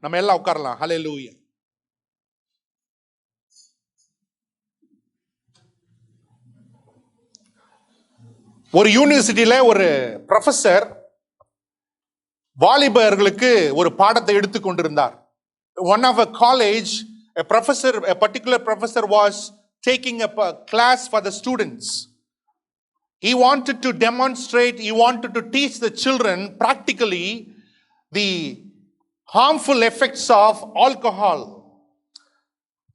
நம்ம எல்லாம் உட்காரலாம். ஹல்லேலூயா. ஒரு யூனிவர்சிட்டியில ஒரு ப்ரொஃபசர் வாலிபர்களுக்கு ஒரு பாடத்தை எடுத்துக் கொண்டிருந்தார். One of a college, a particular professor was taking a class for the students. He wanted to demonstrate, he wanted to teach the children practically the harmful effects of alcohol.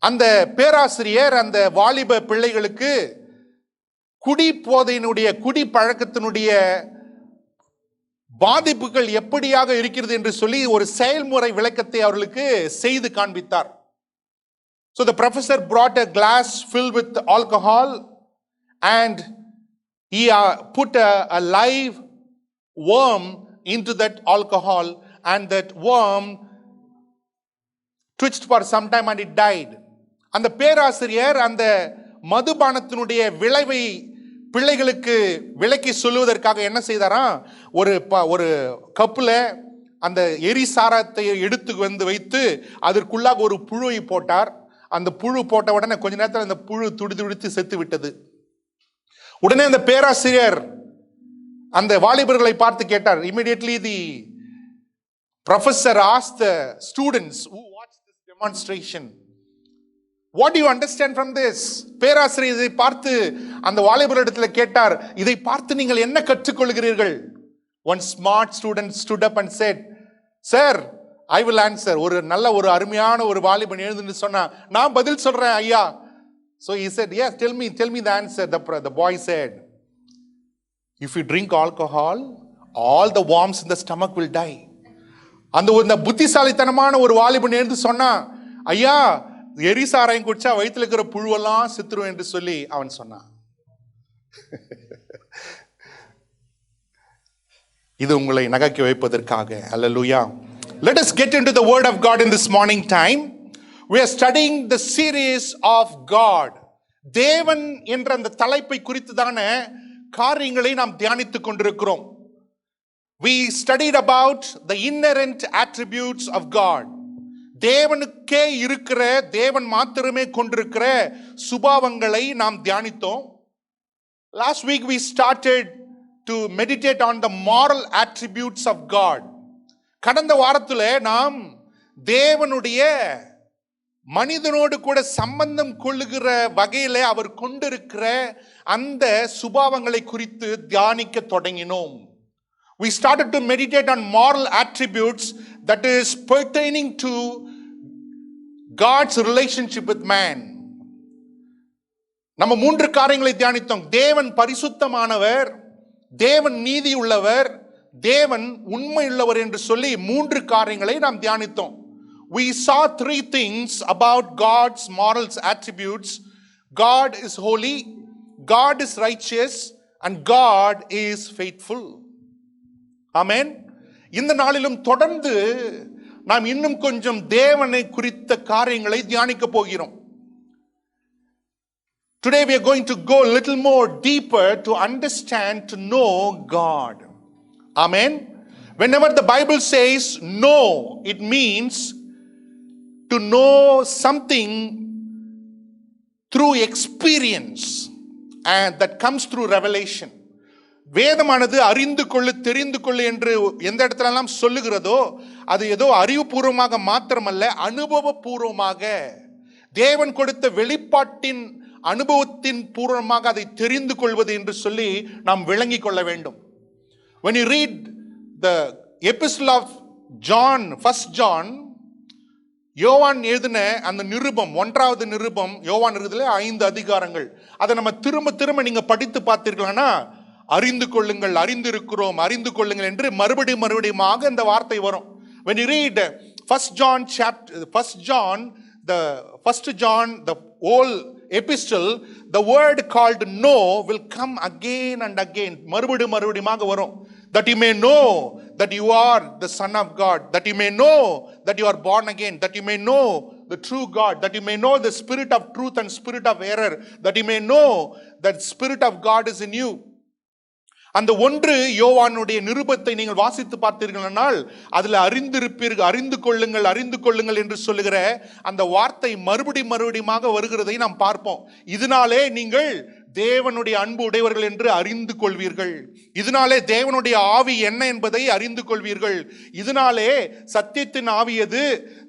அந்த பேராசிரியர் அந்த வாலிப பிள்ளைகளுக்கு குடி போதையினுடைய, குடி பழக்கத்தினுடைய பாதிப்புகள் எப்படியாக இருக்கிறது என்று சொல்லி ஒரு செயல்முறை விளக்கத்தை அவர்களுக்கு செய்து காண்பித்தார். So the professor brought a glass filled with alcohol and he put a live worm into that alcohol and that worm twitched for some time and it died. அந்த பேராசிரியர் அந்த மதுபானத்தினுடைய விளைவை பிள்ளைகளுக்கு விளக்கி சொல்லுவதற்காக என்ன செய்தாராம், ஒரு கப்புல அந்த எரிசாரத்தை எடுத்து வைத்து அதற்குள்ளாக ஒரு புழுவை போட்டார். அந்த புழு போட்ட உடனே கொஞ்ச நேரத்தில் அந்த புழு துடிதுடித்து செத்து விட்டது. உடனே அந்த பேராசிரியர் அந்த வாலிபர்களை பார்த்து கேட்டார். Immediately the professor asked the students who watched this demonstration, what do you understand from this? பேராசிரியர் இதை பார்த்து அந்த வாலிபரிடத்தில் கேட்டார், இதை பார்த்து நீங்கள் என்ன கற்றுக்கொள்கிறீர்கள்? One smart student stood up and said, sir, I will answer. ஒரு அருமையான ஒரு வாலிபன் எழுந்து சொன்னா, நான் பதில் சொல்றேன் ஐயா. So he said, yes, tell me the answer. The boy said, if you drink alcohol, all the worms in the stomach will die. அந்த புத்திசாலித்தனமான ஒரு வாலிபன் எழுந்து சொன்னா, ஐயா எரிசாராயம் குடிச்சா வயிற்றுல இருக்கிற புழுவெல்லாம் சித்துரும் என்று சொல்லி அவன் சொன்னான். இது உங்களை நகைக்க வைப்பதற்காக. அல்லேலூயா. Let us get into the word of God in this morning time. We are studying the series of God. தேவன் என்ற அந்த தலைப்பை குறித்துதான காரியங்களை நாம் தியானித்துக் கொண்டிருக்கிறோம். We studied about the inherent attributes of God. தேவனுக்கே இருக்கிற, தேவன் மாத்திரமே கொண்டிருக்கிற சுபாவங்களை நாம் தியானித்தோம். Last week we started to meditate on the moral attributes of God. கடந்த வாரத்தில் நாம் தேவனுடைய மனிதனோடு கூட சம்பந்தம் கொள்ளுகிற வகையில் அவர் கொண்டிருக்கிற அந்த சுபாவங்களை குறித்து தியானிக்க தொடங்கினோம். We started to meditate on moral attributes that is pertaining to God's relationship with man. நம்ம 3 காரியங்களை தியானித்தோம். தேவன் பரிசுத்தமானவர், தேவன் நீதி உள்ளவர், தேவன் உண்மை உள்ளவர் என்று சொல்லி 3 காரியங்களை நாம் தியானித்தோம். We saw 3 things about God's moral attributes. God is holy, God is righteous, and God is faithful. ஆமென். இந்த நாளிலும் தொடர்ந்து நாம் இன்னும் கொஞ்சம் தேவனை குறித்த காரியங்களை தியானிக்க போகிறோம். Today we are going to go a little more deeper to understand, to know God. Amen. Whenever the Bible says know, it means to know something through experience, and that comes through revelation. வேதமானது அறிந்து கொள்ளு, தெரிந்து கொள்ளு என்று எந்த இடத்துலலாம் சொல்லுகிறதோ அது ஏதோ அறிவுபூர்வமாக மாத்திரமல்ல, அனுபவபூர்வமாக தேவன் கொடுத்த வெளிப்பாட்டின் அனுபவத்தின் பூர்வமாக அதை தெரிந்து கொள்வது என்று சொல்லி நாம் விளங்கிக் கொள்ள வேண்டும். When you read the epistle of John, 1 John, யோவான் எழுதின அந்த நிருபம், 1வது நிருபம், யோவான் எழுதின 5 அதிகாரங்கள், அதை நம்ம திரும்ப நீங்க படித்து பார்த்தீர்களானா, அறிந்து கொள்ளுங்கள், அறிந்திருக்கிறோம், அறிந்து கொள்ளுங்கள் என்று மறுபடியுமாக இந்த வார்த்தை வரும். When you read 1 John, the whole epistle, the word called know will come again and again. மறுபடியுமாக வரும். That you may know that you are the son of God, that you may know that you are born again, that you may know the true God, that you may know the spirit of truth and spirit of error, that you may know that spirit of God is in you. அந்த 1 யோவானுடைய நிருபத்தை நீங்கள் வாசித்து பார்த்தீர்களானால் அதுல அறிந்து கொள்ளுங்கள் என்று சொல்லுகிற அந்த வார்த்தை மறுபடியுமாக வருகிறதை நாம் பார்ப்போம். இதனாலே நீங்கள் தேவனுடைய அன்பு உடையவர்கள் என்று அறிந்து கொள்வீர்கள். இதனாலே தேவனுடைய ஆவி என்ன என்பதை அறிந்து கொள்வீர்கள். இதனாலே சத்தியத்தின் ஆவியது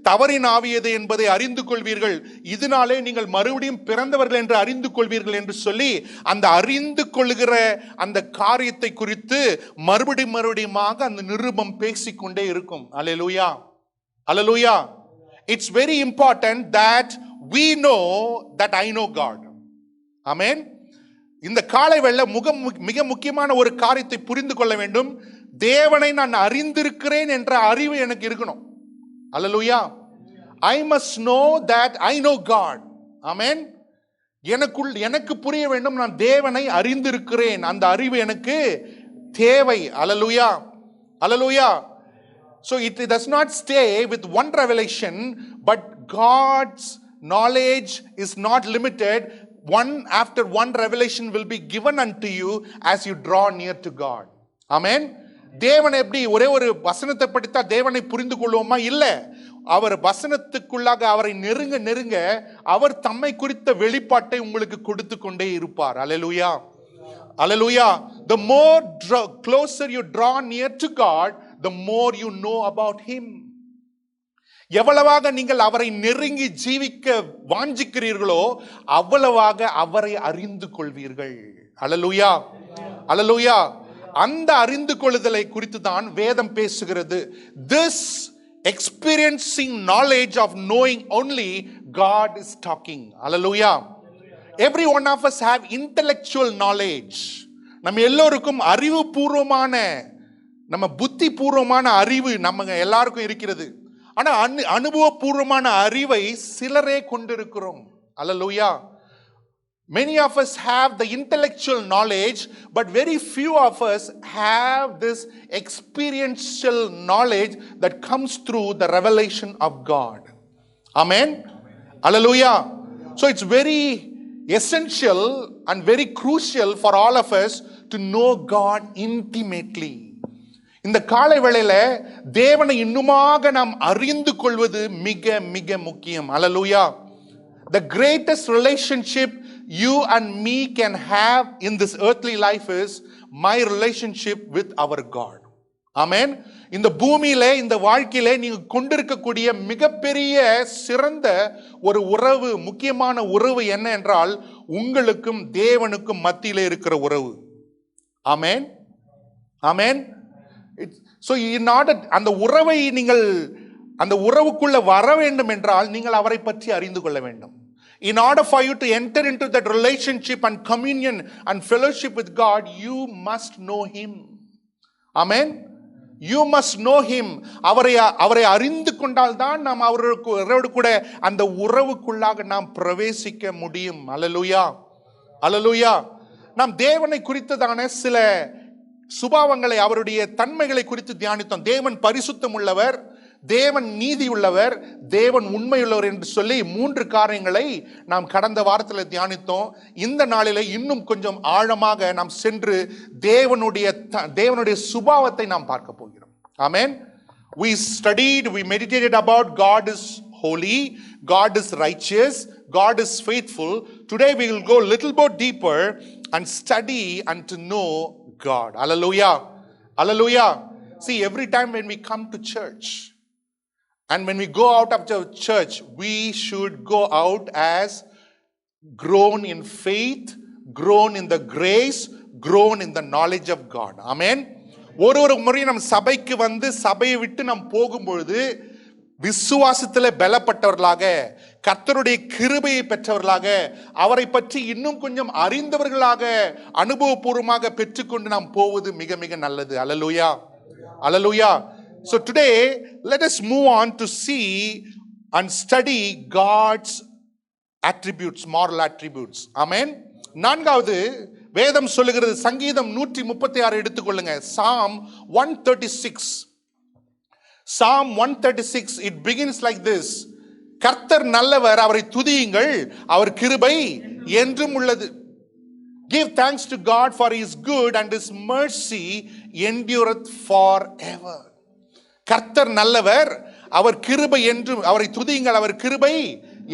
தவறின் ஆவியது என்பதை அறிந்து கொள்வீர்கள். இதனாலே நீங்கள் மறுபடியும் பிறந்தவர்கள் என்று அறிந்து கொள்வீர்கள் என்று சொல்லி அந்த அறிந்து கொள்கிற அந்த காரியத்தை குறித்து மறுபடியுமாக அந்த நிருபம் பேசிக்கொண்டே இருக்கும். அல்லேலூயா, அல்லேலூயா. It's very important that we know that I know God. ஆமென். இந்த காலை வேளை மிக முக்கியமான ஒரு காரியத்தை புரிந்து கொள்ள வேண்டும். தேவனை நான் அறிந்திருக்கிறேன் என்ற அறிவு எனக்கு இருக்கணும். அல்லேலூயா. I must know that I know God. ஆமென். எனக்கு புரிய வேண்டும், நான் தேவனை அறிந்திருக்கிறேன். அந்த அறிவு எனக்கு தேவை. அல்லேலூயா, அல்லேலூயா. So it does not stay with one revelation, but God's knowledge is not limited. One after one revelation will be given unto you as you draw near to God. Amen. தேவனை எப்படி ஒரே ஒரு வசனத்தை படித்தா தேவனை புரிந்து கொள்வோமா? இல்ல. அவர் வசனத்துக்குள்ளாக அவரை நெருங்க அவர் தம்மை குறித்த வெளிப்பாட்டை உங்களுக்கு கொடுத்து கொண்டே இருப்பார். அல்லேலூயா, அல்லேலூயா. The more closer you draw near to God, the more you know about him. எவ்வளவாக நீங்கள் அவரை நெருங்கி ஜீவிக்க வாஞ்சிக்கிறீர்களோ அவ்வளவாக அவரை அறிந்து கொள்வீர்கள். அல்லேலூயா, அல்லேலூயா. அந்த அறிந்து கொள்ளுதலை குறித்து தான் வேதம் பேசுகிறது. This experiencing knowledge of knowing only God is talking. Hallelujah. Every one of us have intellectual knowledge. நம்ம எல்லோருக்கும் அறிவுபூர்வமான, நம்ம புத்தி பூர்வமான அறிவு நம்ம எல்லாருக்கும் இருக்கிறது. ஆனா அனுபவபூர்வமான அறிவை சிலரே கொண்டிருக்கிறோம். Hallelujah. Many of us have the intellectual knowledge, but very few of us have this experiential knowledge that comes through the revelation of God. Amen. Hallelujah. So it's very essential and very crucial for all of us to know God intimately. இந்த காலை வேளையில தேவனை இன்னுமாக நாம் அறிந்து கொள்வது மிக மிக முக்கியம். Hallelujah. The greatest relationship you and me can have in this earthly life is my relationship with our God. Amen. இந்த பூமியிலே, இந்த வாழ்க்கையிலே நீங்க கொண்டிருக்கக்கூடிய மிகப்பெரிய சிறந்த ஒரு உறவு, முக்கியமான உறவு என்ன என்றால் உங்களுக்கும் தேவனுக்கும் மத்தியிலே இருக்கிற உறவு. Amen. Amen. So in order அந்த உறவை நீங்கள் அந்த உறவுக்குள்ள வர வேண்டும் என்றால் நீங்கள் அவரை பற்றி அறிந்து கொள்ள வேண்டும். In order for you to enter into that relationship and communion and fellowship with God, you must know him. Amen. You must know him. அவரை அறிந்து கொண்டால் தான் நாம் அவரோடு கூட அந்த உறவுக்குள்ளாக நாம் பிரவேசிக்க முடியும். அல்லேலூயா, அல்லேலூயா. நாம் தேவனை குறித்ததான சில சுபாவங்களை, அவருடைய தன்மைகளை குறித்து தியானித்தோம். தேவன் பரிசுத்தம் உள்ளவர், தேவன் நீதி உள்ளவர், தேவன் உண்மையுள்ளவர் என்று சொல்லி 3 காரியங்களை நாம் கடந்த வாரத்தில் தியானித்தோம். இந்த நாளிலே இன்னும் கொஞ்சம் ஆழமாக நாம் சென்று தேவனுடைய சுபாவத்தை நாம் பார்க்க போகிறோம். ஆமென். We studied, we meditated about God is holy, God is righteous, God is faithful. Today we will go a little more deeper and study and to know God. Hallelujah, hallelujah. See, every time when we come to church and when we go out of the church, we should go out as grown in faith, grown in the grace, grown in the knowledge of God. Amen. ஒரு முறை நம் சபைக்கு வந்து சபையை விட்டு நாம் போகும்பொழுது விசுவாசத்தில் பலப்பட்டவர்களாக, கர்த்தருடைய கிருபையை பெற்றவர்களாக, அவரை பற்றி இன்னும் கொஞ்சம் அறிந்தவர்களாக, அனுபவபூர்வமாக பெற்றுக்கொண்டு நாம் போவது மிக மிக நல்லது. அல்லேலூயா, அல்லேலூயா. So today let us move on to see and study God's attributes, moral attributes. Amen. 4வது வேதம் சொல்லுகிறது, சங்கீதம் 136 எடுத்துக்கொள்ளுங்க. Psalm 136. Psalm 136, it begins like this. கர்த்தர் நல்லவர், அவரை துதியுங்கள், அவர் கிருபை என்றும் உள்ளது. Give thanks to God for His good and His mercy endureth forever. கர்த்தர் நல்லவர், அவர் கிருபை என்றும், அவரை துதியுங்கள், அவர் கிருபை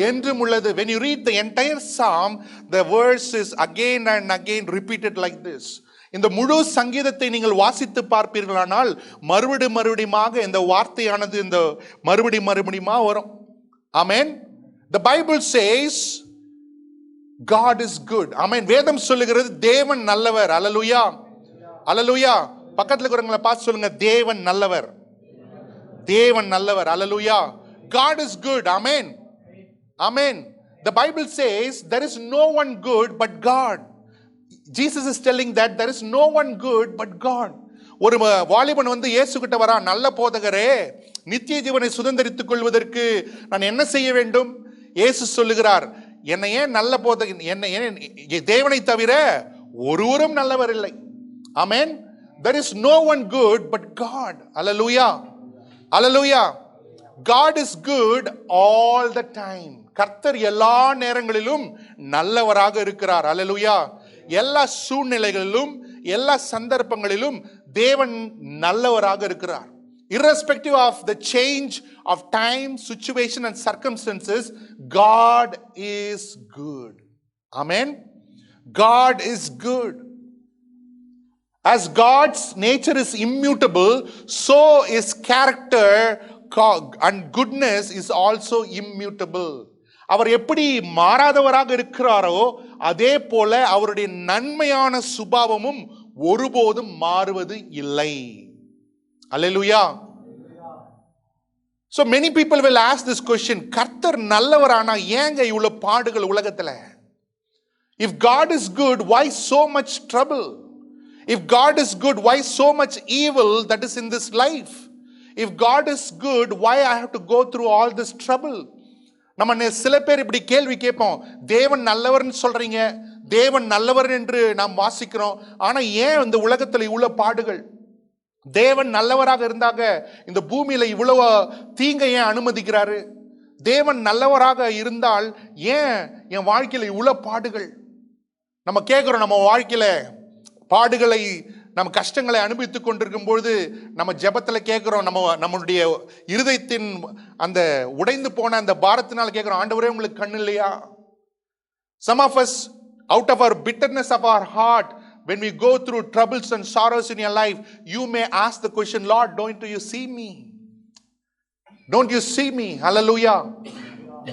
என்றும் உள்ளது. When you read the entire psalm, the verse is again and again repeated like this. இந்த முழு சங்கீதத்தை நீங்கள் வாசித்து பார்ப்பீர்களானால் மறுபடியுமாக இந்த வார்த்தையானது இந்த மறுபடியுமா வரும். ஆமென். The Bible says God is good. ஆமென். வேதம் சொல்லுகிறது தேவன் நல்லவர். அல்லேலூயா, அல்லேலூயா. பக்கத்துல இருக்கிறவங்களை பார்த்து சொல்லுங்க, தேவன் நல்லவர், தேவன் நல்லவர். அல்லேலூயா. God is good. Amen, amen. The Bible says there is no one good but God. Jesus is telling that there is no one good but God. ஒரு வாலிபன் வந்து இயேசு கிட்ட வரா, நல்ல போதகரே, நித்திய ஜீவனை சுதந்தரித்துக் கொள்வதற்கு நான் என்ன செய்ய வேண்டும்? இயேசு சொல்லுகிறார், என்னை ஏன் நல்ல போதகன், என்னை தேவனை தவிர ஒருவரும் நல்லவர் இல்லை. ஆமென். There is no one good but God. Hallelujah, hallelujah. God is good all the time. கர்த்தர் எல்லா நேரங்களிலும் நல்லவராக இருக்கிறார். அல்லேலூயா. எல்லா சூழ்நிலைகளிலும் எல்லா சந்தர்ப்பங்களிலும் தேவன் நல்லவராக இருக்கிறார். Irrespective of the change of time, situation and circumstances, God is good. Amen. God is good. As God's nature is immutable, so His character and goodness is also immutable. அவர் எப்படி மாறாதவராக இருக்கிறாரோ அதே போல அவருடைய நன்மையான சுபாவமும் ஒருபோதும் மாறுவது இல்லை. அல்லேலூயா. So many people will ask this question, கர்த்தர் நல்லவரானா ஏங்க இவ்வளவு பாடுகள் உலகத்துல? If God is good, why so much trouble? If God is good, why so much evil that is in this life? If God is good, why I have to go through all this trouble? நம்ம சில பேர் இப்படி கேள்வி கேட்போம், தேவன் நல்லவர்னு சொல்றீங்க, தேவன் நல்லவர் என்று நாம் வாசிக்கிறோம், ஆனா ஏன் இந்த உலகத்துல இவ்வளவு பாடுகள்? தேவன் நல்லவராக இருந்தாங்க இந்த பூமியில இவ்வளவு தீங்கை ஏன் அனுமதிக்கிறாரு? தேவன் நல்லவராக இருந்தால் ஏன் என் வாழ்க்கையில இவ்வளவு பாடுகள்? நம்ம கேட்கிறோம், நம்ம வாழ்க்கையில பாடுகளை, நம்ம கஷ்டங்களை அனுபவித்துக் கொண்டிருக்கும் பொழுது நம்ம ஜெபத்துல கேட்கிறோம், நம்மளுடைய இருதயத்தின் அந்த உடைந்து போன அந்த பாரத்தினால் கேட்கிறோம், ஆண்டவரே உங்களுக்கு கண்ணு இல்லையா? Some of us, out of our bitterness of our heart, when we go through troubles and sorrows in your life, you may ask the question, Lord, don't you see me? Don't you see me? Hallelujah.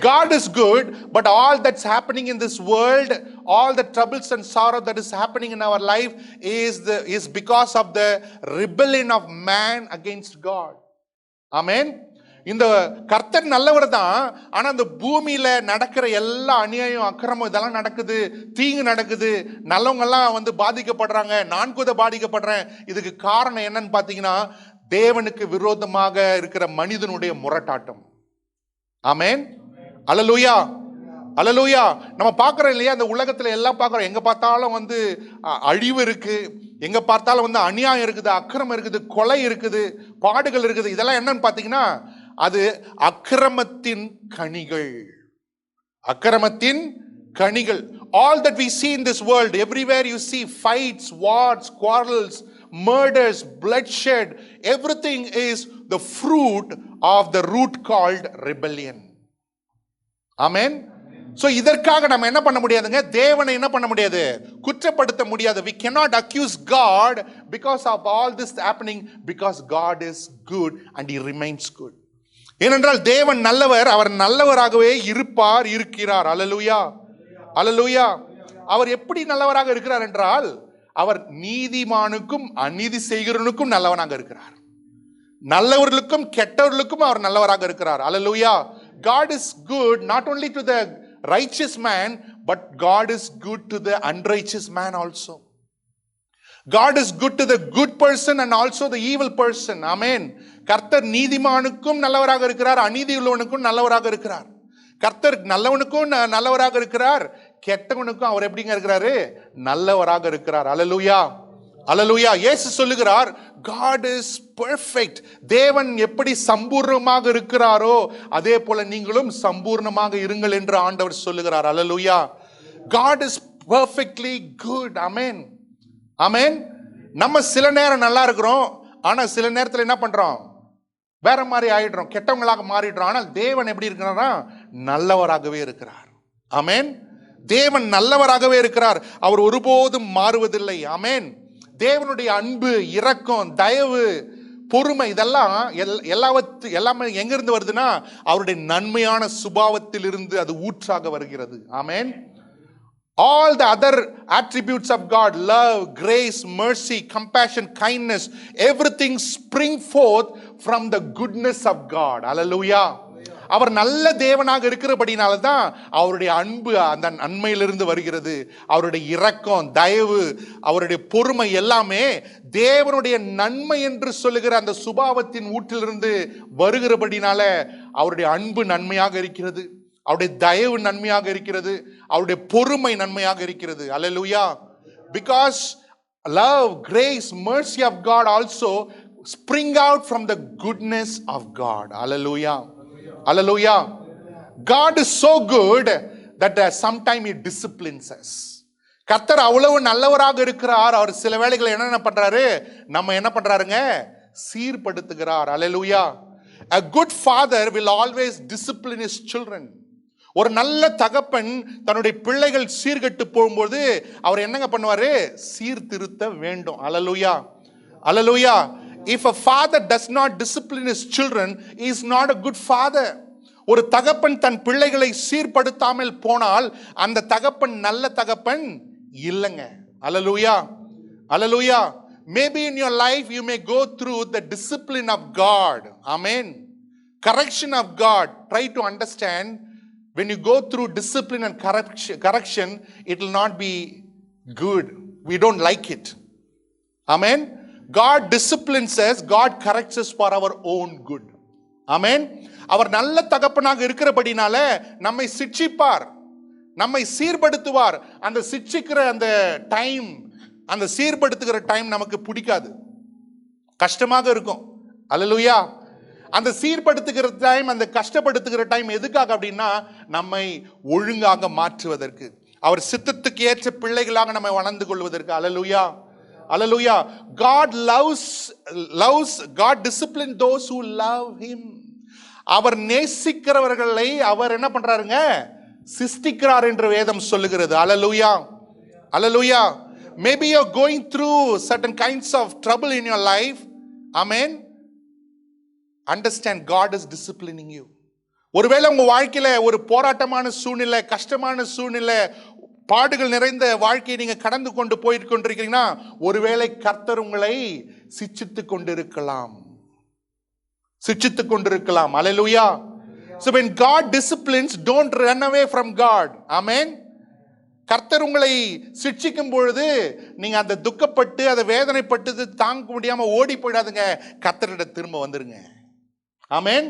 God is good, but all that's happening in this world, all the troubles and sorrow that is happening in our life is because of the rebellion of man against God. Amen. இந்த கர்த்தர் நல்லவர் தான், ஆனா இந்த பூமியில நடக்கிற எல்லா அநியாயம், அக்கிரமம் இதெல்லாம் நடக்குது, தீங்கு நடக்குது, நல்லவங்க எல்லாம் வந்து பாதிக்கப்படுறாங்க, நான் கூட பாதிக்கப்படுறேன். இதுக்கு காரணம் என்னன்னு பாத்தீங்கன்னா தேவனுக்கு விரோதமாக இருக்கிற மனிதனுடைய முரட்டாட்டம். ஆமென். அல்லேலூயா, அல்லேலூயா. நம்ம பார்க்கிறோம் இல்லையா, இந்த உலகத்துல எல்லாம் பார்க்கிறோம், எங்க பார்த்தாலும் வந்து அழிவு இருக்கு, எங்க பார்த்தாலும் வந்து அநியாயம் இருக்குது, அக்கிரமம் இருக்குது, கொலை இருக்குது, பாடுகள் இருக்குது. இதெல்லாம் என்னன்னு பாத்தீங்கன்னா அது அக்கிரமத்தின் கனிகள், அக்கிரமத்தின் கனிகள். All that we see in this world, everywhere you see fights, wars, quarrels, murders, bloodshed, everything is the fruit of the root called rebellion. Amen. So இதற்காக நம்ம என்ன பண்ண முடியாதுங்க, தேவனை என்ன பண்ண முடியாது, குற்றப்படுத்த முடியாது. We cannot accuse God because of all this happening, because God is good and He remains good. ஏனென்றால் தேவன் நல்லவர், அவர் நல்லவராகவே இருப்பார், இருக்கிறார். அல்லேலூயா, அல்லேலூயா. அவர் எப்படி நல்லவராக இருக்கிறார் என்றால், அவர் நீதிமானுக்கும் அநீதி செய்கிறவனுக்கும் நல்லவனாக இருக்கிறார், நல்லவர்களுக்கும் கெட்டவர்களுக்கும் அவர் நல்லவராக இருக்கிறார். அல்லேலூயா. God is good not only to the righteous man, but God is good to the unrighteous man also. God is good to the good person and also the evil person. Amen. கர்த்தர் நீதிமானுக்கும் நல்லவராக இருக்கிறார், அநீதி உள்ளவனுக்கும் நல்லவராக இருக்கிறார். கர்த்தர் நல்லவனுக்கும் நல்லவராக இருக்கிறார், கெட்டவனுக்கும் அவர் எப்படிங்க இருக்கிறாரு, நல்லவராக இருக்கிறார். அல்லேலூயா, அல்லேலூயா. இயேசு சொல்லுகிறார், God is perfect. தேவன் எப்படி சம்பூர்ணமாக இருக்கிறாரோ அதே போல நீங்களும் சம்பூர்ணமாக இருங்கள் என்று ஆண்டவர் சொல்லுகிறார். அல்லேலூயா. God is perfectly good. Amen. Amen. நம்ம சில நேரம் நல்லா இருக்கிறோம், ஆனா சில நேரத்தில் என்ன பண்றோம், வேற மாதிரி ஆயிடுறோம், கெட்டவங்களாக மாறிடுறோம். ஆனால் தேவன் எப்படி இருக்கிறாரா, நல்லவராகவே இருக்கிறார். ஆமென். தேவன் நல்லவராகவே இருக்கிறார். அவர் ஒருபோதும் மாறுவதில்லை. ஆமென். தேவனுடைய அன்பு, இரக்கம், தயவு, பொறுமை இதெல்லாம் எல்லாமே எங்கிருந்து வருதுன்னா அவருடைய நன்மையான சுபாவத்தில் இருந்து அது ஊற்றாக வருகிறது. ஆமென். All the other attributes of God, love, grace, mercy, compassion, kindness, everything spring forth from the goodness of God. Hallelujah. அவர் நல்ல தேவனாக இருக்கிறபடினால தான் அவருடைய அன்பு அந்த நன்மையிலிருந்து வருகிறது. அவருடைய இரக்கம், தயவு, அவருடைய பொறுமை எல்லாமே தேவனுடைய நன்மை என்று சொல்லுகிற அந்த சுபாவத்தின் ஊற்றிலிருந்து வருகிறபடினால அவருடைய அன்பு நன்மையாக இருக்கிறது, அவருடைய தயவு நன்மையாக இருக்கிறது, அவருடைய பொறுமை நன்மையாக இருக்கிறது. Hallelujah. Because love, grace, mercy of God also spring out from the goodness of God. Hallelujah. Hallelujah. God is so good that sometimes he disciplines us. கர்த்தர் அவ்வளவு நல்லவராக இருக்கிறார். அவர் சில வேளைகளை என்ன பண்றாரு, நம்ம என்ன பண்றாருங்க, சீர்படுத்துகிறார். Hallelujah. A good father will always discipline his children. ஒரு நல்ல தகப்பன் தன்னுடைய பிள்ளைகள் சீர்கெட்டு போகும்போது அவர் என்னங்க பண்ணுவாரு, சீர்திருத்த வேண்டும். Hallelujah. Hallelujah. If a father does not discipline his children, he is not a good father. ஒரு தகப்பன் தன் பிள்ளைகளை சீர்படுத்தாமல் போனால் அந்த தகப்பன் நல்ல தகப்பன் இல்லைங்க. Hallelujah. Hallelujah. Maybe in your life you may go through the discipline of God. Amen. Correction of God. Try to understand, when you go through discipline and correction, it will not be good. We don't like it. Amen. God disciplines us, God corrects us for our own good. Amen. அவர் நல்ல தகப்பனாக இருக்கிறபடினால நம்மை சிட்சிப்பார், நம்மை சீர்படுத்துவார். அந்த சிட்சிக்கிற அந்த time, அந்த சீர்படுத்துகிற time நமக்கு பிடிக்காது, கஷ்டமாக இருக்கும். அல்லேலூயா. அந்த சீர்படுத்துகிற டைம், அந்த கஷ்டப்படுத்துகிற டைம் எதுக்காக அப்படின்னா நம்மை ஒழுங்காக மாற்றுவதற்கு, அவர் சித்தத்துக்கு ஏற்ற பிள்ளைகளாக நம்மை வளர்ந்து கொள்வதற்கு. அல்லேலூயா. Hallelujah. God discipline those who love him. அவர் நேசிக்கிறவர்களை அவர் என்ன பண்றாருங்க, சிஸ்டிக்கிறார் என்று வேதம் சொல்லுகிறது. Hallelujah. Hallelujah. Maybe you're going through certain kinds of trouble in your life. Amen. Understand, God is disciplining you. ஒருவேளை உங்க வாழ்க்கையில ஒரு போராட்டமான சூழ்நிலை, கஷ்டமான சூழ்நிலை, பாடுகள் நிறைந்த வாழ்க்கையை நீங்க கடந்து கொண்டு போயிட்டு கொண்டிருக்கீங்கன்னா ஒருவேளை கர்த்தர் உங்களை சிட்சித்துக் கொண்டிருக்கலாம், சிட்சித்துக் கொண்டிருக்கலாம். Hallelujah. So when God disciplines, don't run away from God. Amen. கர்த்தர் உங்களை சிட்சிக்கும் பொழுது நீங்க அந்த துக்கப்பட்டு அதை வேதனைப்பட்டு தாங்க முடியாம ஓடி போயிடாதுங்க, கர்த்தரிட திரும்ப வந்துருங்க. Amen.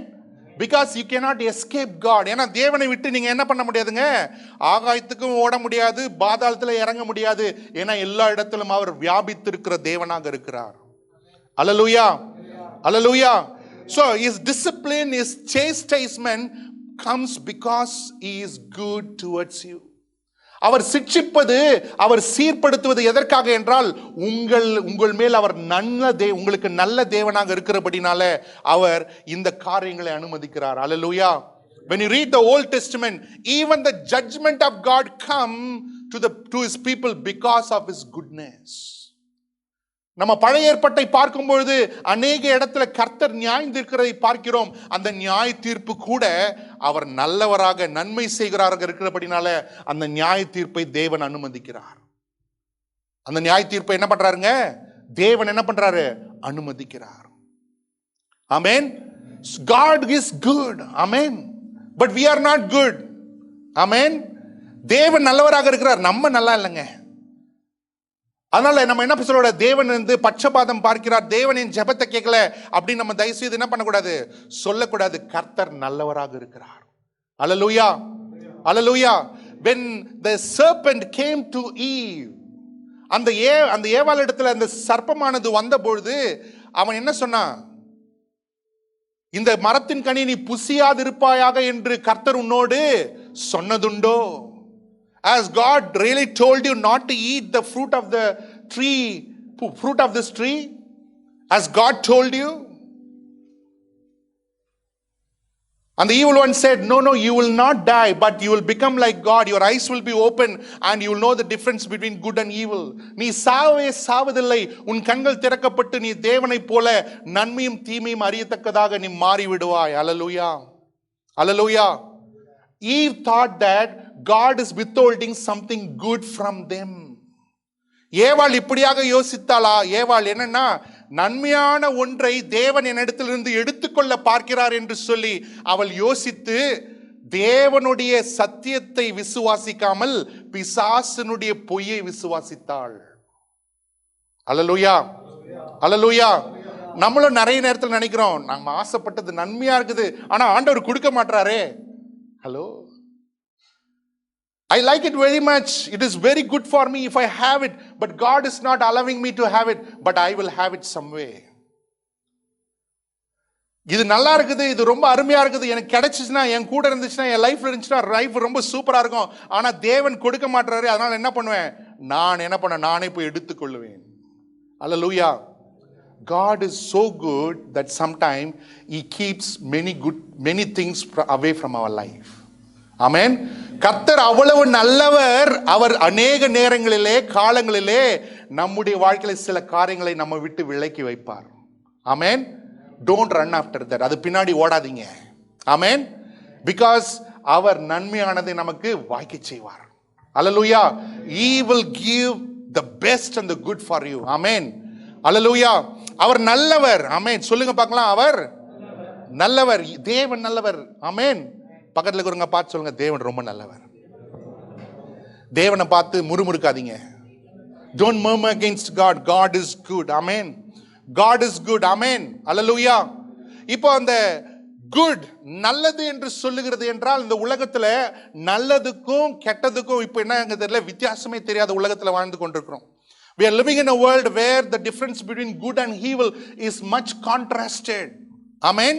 Because you cannot escape God. ஏன்னா தேவனை விட்டு நீங்க என்ன பண்ண முடியாதுங்க, ஆகாயத்துக்கும் ஓட முடியாது, பாதாளத்தில் இறங்க முடியாது. ஏன்னா எல்லா இடத்திலும் அவர் வியாபித்திருக்கிற தேவனாக இருக்கிறார். Hallelujah. Hallelujah. So his discipline, his chastisement comes because he is good towards you. அவர் சிட்சிப்பது, அவர் சீர்படுத்துவது எதற்காக என்றால் உங்கள் மேல் அவர் உங்களுக்கு நல்ல தேவனாக இருக்கிறபடினால அவர் இந்த காரியங்களை அனுமதிக்கிறார். Hallelujah. When you read the Old Testament, even the judgment of God come to his people because of his goodness. நம்ம பழைய ஏற்பாட்டை பார்க்கும் பொழுது அநேக இடத்துல கர்த்தர் நியாயம் தீர்க்கிறதை பார்க்கிறோம். அந்த நியாய தீர்ப்பு கூட அவர் நல்லவராக நன்மை செய்கிறாராக இருக்கிறபடினால அந்த நியாய தீர்ப்பை தேவன் அனுமதிக்கிறார். அந்த நியாய தீர்ப்பை என்ன பண்றாருங்க, தேவன் என்ன பண்றாரு, அனுமதிக்கிறார். ஆமென். God is good. Amen. But we are not good. Amen. தேவன் நல்லவராக இருக்கிறார், நம்ம நல்லா இல்லைங்க. அதனால நம்ம என்ன சொல்ல, தேவன் வந்து பட்சபாதம் பார்க்கிறார், தேவன் என் ஜெபத்தை கேட்கல அப்படின்னு நம்ம தயவு செய்து என்ன பண்ணக்கூடாது, சொல்லக்கூடாது. கர்த்தர் நல்லவராக இருக்கிறார். Hallelujah. Hallelujah. When the serpent came to Eve, அந்த ஏவாள் இடத்துல அந்த சர்ப்பமானது வந்த பொழுது அவன் என்ன சொன்னான், இந்த மரத்தின் கனி நீ புசியாதிருப்பாயாக என்று கர்த்தர் உன்னோடு சொன்னதுண்டோ. Has God really told you not to eat the fruit of this tree? Has God told you? And the evil one said, no, you will not die, but you will become like God. Your eyes will be open and you will know the difference between good and evil. நீ சாவே சாவதில்லை, உன் கண்கள் திறக்கப்பட்டு நீ தேவனை போல நன்மையும் தீமையும் அறியத்தக்கதாக நீ மாறி விடுவாய். Hallelujah. Hallelujah. Eve thought that God is withholding something good from them. ஏவாள் இப்படியாக யோசித்தாளா? ஏவாள் என்னன்னா, நன்மையான ஒன்றை தேவன் என்னிடத்திலிருந்து எடுத்துக்கொள்ள பார்க்கிறார் என்று சொல்லி அவள் யோசித்து தேவனுடைய சத்தியத்தை விசுவாசிக்காமல் பிசாசனுடைய பொய்யை விசுவாசித்தாள். அல்லேலூயா, அல்லேலூயா. நம்மளும் நிறைய நேரத்தில் நினைக்கிறோம், நம்ம ஆசைப்பட்டது நன்மையா இருக்குது, ஆனா ஆண்டவர் கொடுக்க மாட்டாரே. Hello, I like it very much. It is very good for me if I have it. But God is not allowing me to have it. But I will have it some way. இது நல்லா இருக்குது, இது ரொம்ப அருமையா இருக்குது, எனக்கு கிடைச்சிச்சுன்னா, என் கூட இருந்துச்சுன்னா, என் லைஃப்ல இருந்துச்சுன்னா லைஃப் ரொம்ப சூப்பரா இருக்கும். ஆனா தேவன் கொடுக்க மாட்டாரு. அதனால என்ன பண்ணுவேன்? நானே போய் எடுத்துக்கொள்ளுவேன். அல்லேலூயா. God is so good that sometimes He keeps many things away from our life. ஆமென். கர்த்தர் அவ்வளவு நல்லவர். அவர் அநேக நேரங்களிலே காலங்களிலே நம்முடைய வாழ்க்கையில சில காரியங்களை நம்ம விட்டு விலக்கி வைப்பார். ஆமென். Don't run after that. அது பின்னாடி ஓடாதீங்க. ஆமென். பிகாஸ் அவர் நன்மையானதை நமக்கு வாய்க்க செய்வார். அல்லேலூயா. He will give the best and the good for you. ஆமென். அல்லேலூயா. அவர் நல்லவர். ஆமென். சொல்லுங்க பார்க்கலாம். அவர் நல்லவர். தேவன் நல்லவர். ஆமென். பக்கத்தில் இருக்கிறவங்க பார்த்து சொல்லுங்க, தேவன் ரொம்ப நல்லவர். தேவனை பார்த்து முறுமுறுக்காதீங்க. Don't murmur against God. God is good. Amen. God is good. Amen. Hallelujah. இப்போ அந்த குட் நல்லது என்று சொல்லுகிறது என்றால், இந்த உலகத்துல நல்லதுக்கும் கெட்டதுக்கும் இப்போ என்ன தெரியல, வித்தியாசமே தெரியாத உலகத்துல வாழ்ந்து கொண்டிருக்கிறோம். We are living in a world where the difference between good and evil is much contrasted. Amen.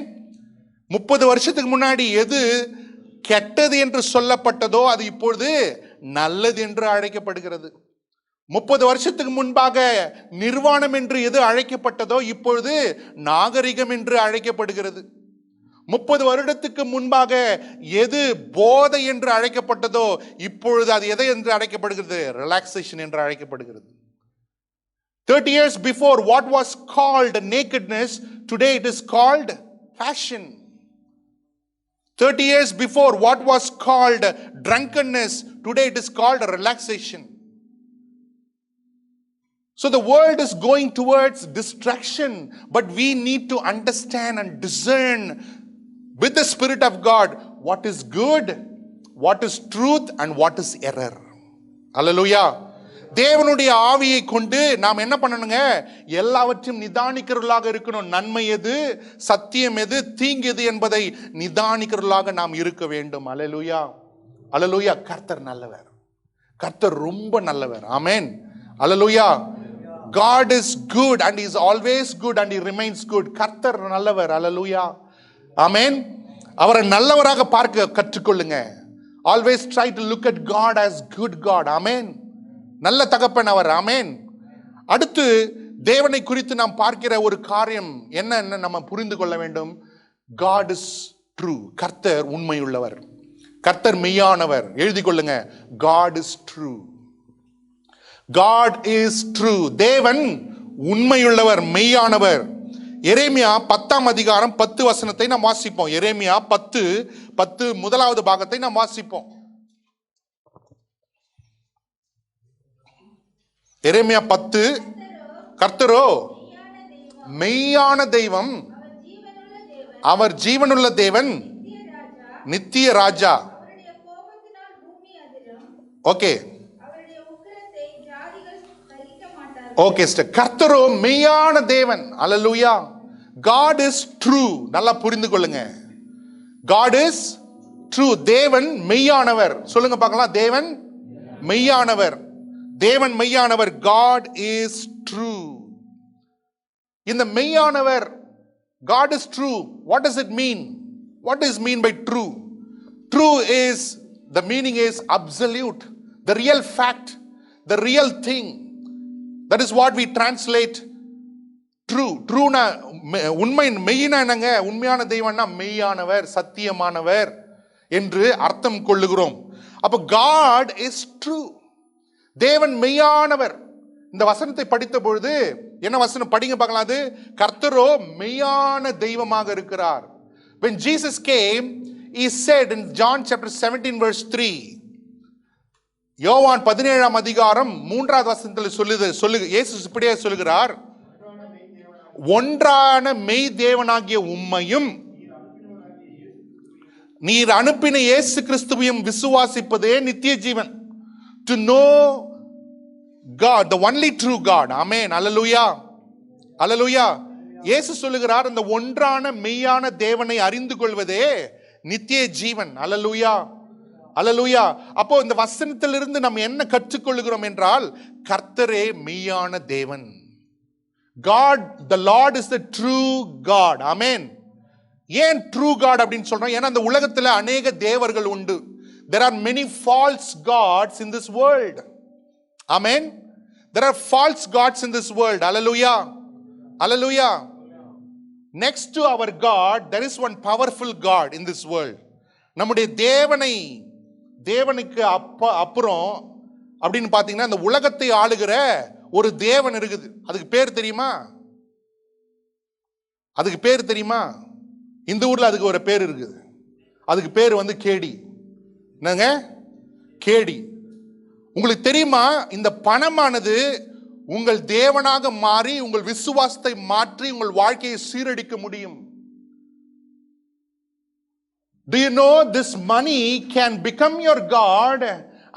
30 வருஷத்துக்கு முன்னாடி எது கெட்டது என்று சொல்லப்பட்டதோ அது இப்பொழுது நல்லது என்று அழைக்கப்படுகிறது. 30 வருஷத்துக்கு முன்பாக நிர்வாணம் என்று எது அழைக்கப்பட்டதோ இப்பொழுது நாகரிகம் என்று அழைக்கப்படுகிறது. 30 வருடத்துக்கு முன்பாக எது போதை என்று அழைக்கப்பட்டதோ இப்பொழுது அது எதை என்று அழைக்கப்படுகிறது? ரிலாக்ஸேஷன் என்று அழைக்கப்படுகிறது. 30 years before what was called nakedness, today it is called fashion. 30 years before what was called drunkenness, today it is called relaxation. So the world is going towards distraction, but we need to understand and discern with the Spirit of God what is good, what is truth and what is error. Hallelujah. தேவனுடைய ஆவியை கொண்டு நாம் என்ன பண்ணணுங்க? எல்லாவற்றையும் நிதானிக்கிறவர்களாக இருக்கணும். நன்மை எது, சத்தியம் எது, தீங்கு எது என்பதை நிதானிக்கிறவர்களாக நாம் இருக்க வேண்டும். அல்லேலூயா, அல்லேலூயா. கர்த்தர் நல்லவர். கர்த்தர் ரொம்ப நல்லவர். ஆமென். அல்லேலூயா. God is good and He is always good and He remains good. கர்த்தர் நல்லவர். அல்லேலூயா. ஆமென். அவரை நல்லவராக பார்க்க கற்றுக்கொள்ளுங்க. Always try to look at God as good God. ஆமென். நல்ல தகப்பன் அவர். ஆமென். அடுத்து தேவனை குறித்து நாம் பார்க்கிற ஒரு காரியம் என்ன நம்ம புரிந்து கொள்ள வேண்டும்? God is true. கர்த்தர் உண்மையுள்ளவர். கர்த்தர் மெய்யானவர். எழுதி கொள்ளுங்க. God is true. God is true. தேவன் உண்மையுள்ளவர், மெய்யானவர். எரேமியா 10ஆம் அதிகாரம் 10 வசனத்தை நாம் வாசிப்போம். எரேமியா 10 முதலாவது பாகத்தை நாம் வாசிப்போம். எரேமியா 10. கர்த்தரோ மெய்யான தெய்வம், அவர் ஜீவனுள்ள தேவன், நித்திய ராஜா. Okay, okay sister. கர்த்தரோ மெய்யான தேவன். அல்லேலூயா. God is true. நல்லா புரிந்து கொள்ளுங்க. God is true. தேவன் மெய்யானவர். சொல்லுங்க பார்க்கலாம். தேவன் மெய்யானவர். தேவன் மெய்யானவர். God is true. இந்த மெய்யானவர் God is true. What does it mean? What is mean by true? True is, the meaning is absolute. the real fact, the real thing. That is what we translate true. ட்ரூனா உண்மை, மெய்னா என்னங்க? உண்மையான தெய்வம்னா மெய்யானவர், சத்தியமானவர் என்று அர்த்தம் கொள்ளுகிறோம். அப்ப God is true. தேவன் மெய்யானவர். இந்த வசனத்தை படித்த பொழுது என்ன வசனம் படிங்க பார்க்கலாம். அது கர்த்தரோ மெய்யான தெய்வமாக இருக்கிறார். When Jesus came, he said in John chapter 17 verse 3, யோவான் 17ஆம் அதிகாரம் 3வது வசனத்தில் சொல்லுங்க, இயேசு இப்படியே சொல்லுகிறார், ஒன்றான மெய் தேவனாகிய உம்மையும் நீர் அனுப்பின இயேசு கிறிஸ்துவையும் விசுவாசிப்பதே நித்திய ஜீவன். To know God, the only true God. Amen. Hallelujah. Hallelujah. இயேசு சொல்லுகிறார், அந்த ஒன்றான மெய்யான தேவனை அறிந்து கொள்வதே நித்திய ஜீவன். Hallelujah. Hallelujah. அப்போ இந்த வசனத்திலிருந்து நம்ம என்ன கற்றுக்கொள்கிறோம் என்றால், கர்த்தரே மெய்யான தேவன். God, the Lord is the true God. Amen. ஏன் true God அப்படின்னு சொல்றோம்? ஏன்னா இந்த உலகத்துல அநேக தேவர்கள் உண்டு. There are many false gods in this world. Amen. There are false gods in this world. Hallelujah. Hallelujah. Next to our God, there is one powerful God in this world. நம்முடைய தேவனுக்கு அப்புறம் அப்படின்னு பார்த்தீங்கன்னா இந்த உலகத்தை ஆளுகிற ஒரு தேவன் இருக்குது. அதுக்கு பேர் தெரியுமா? அதுக்கு பேர் தெரியுமா? இந்த ஊர்ல அதுக்கு ஒரு பேர் இருக்குது. அதுக்கு பேர் வந்து கேடி. என்னங்க? கேடி. உங்களுக்கு தெரியுமா, இந்த பணமானது உங்கள் தேவனாக மாறி உங்கள் விசுவாசத்தை மாற்றி உங்கள் வாழ்க்கையை சீரடிக்க முடியும். Do you know this money can become your God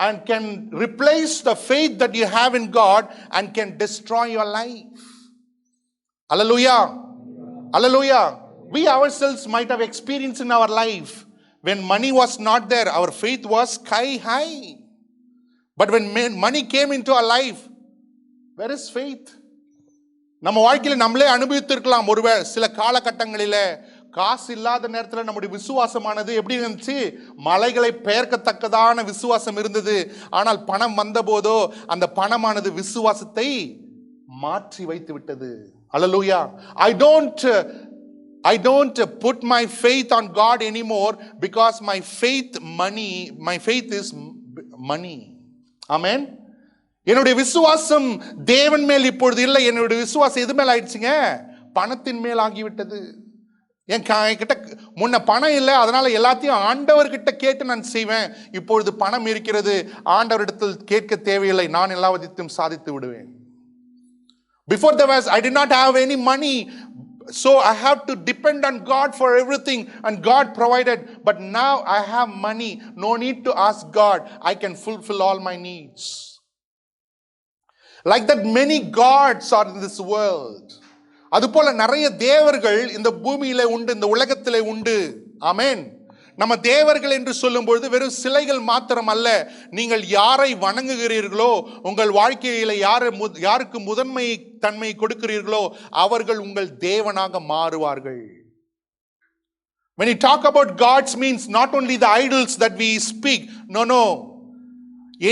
and can replace the faith that you have in God and can destroy your life? Hallelujah. Hallelujah. We ourselves might have experienced in our life when money was not there, our faith was sky high. But when money came into our life, where is faith? நம்ம வாழ்க்கையில் நம்மளே அனுபவித்திருக்கலாம். ஒருவேளை சில காலகட்டங்களில் காசு இல்லாத நேரத்தில் நம்முடைய விசுவாசமானது எப்படி இருந்துச்சு? மலைகளை பெயர்க்கத்தக்கதான விசுவாசம் இருந்தது. ஆனால் பணம் வந்த போதோ அந்த பணமானது விசுவாசத்தை மாற்றி வைத்து விட்டது. Hallelujah. I don't put my faith on God anymore because my faith is money. Amen. என்னுடைய விசுவாசம் தேவன் மேல் இப்பொழுது இல்லை. என்னுடைய விசுவாசம் எது மேல் ஆயிடுச்சுங்க? பணத்தின் மேல் ஆகிவிட்டது. என் கிட்ட முன்ன பணம் இல்லை, அதனால எல்லாத்தையும் ஆண்டவர்கிட்ட கேட்டு நான் செய்வேன். இப்பொழுது பணம் இருக்கிறது, ஆண்டவரிடத்தில் கேட்க தேவையில்லை, நான் எல்லாவற்றையும் சாதித்து விடுவேன். Before there was, I did not have any money, so I have to depend on God for everything, and God provided. But now I have money, no need to ask God, I can fulfill all my needs. Like that, many gods are in this world. அதுபோல நிறைய தேவர்கள் இந்த பூமியில உண்டு, இந்த உலகத்திலே உண்டு. ஆமென். நம்ம தேவர்கள் என்று சொல்லும் பொழுது வெறும் சிலைகள் மாத்திரம் அல்ல. நீங்கள் யாரை வணங்குகிறீர்களோ, உங்கள் வாழ்க்கையில யாருக்கு முதன்மை தன்மை கொடுக்கிறீர்களோ அவர்கள் உங்கள் தேவனாக மாறுவார்கள். When you talk about gods means not only the idols that we speak. No.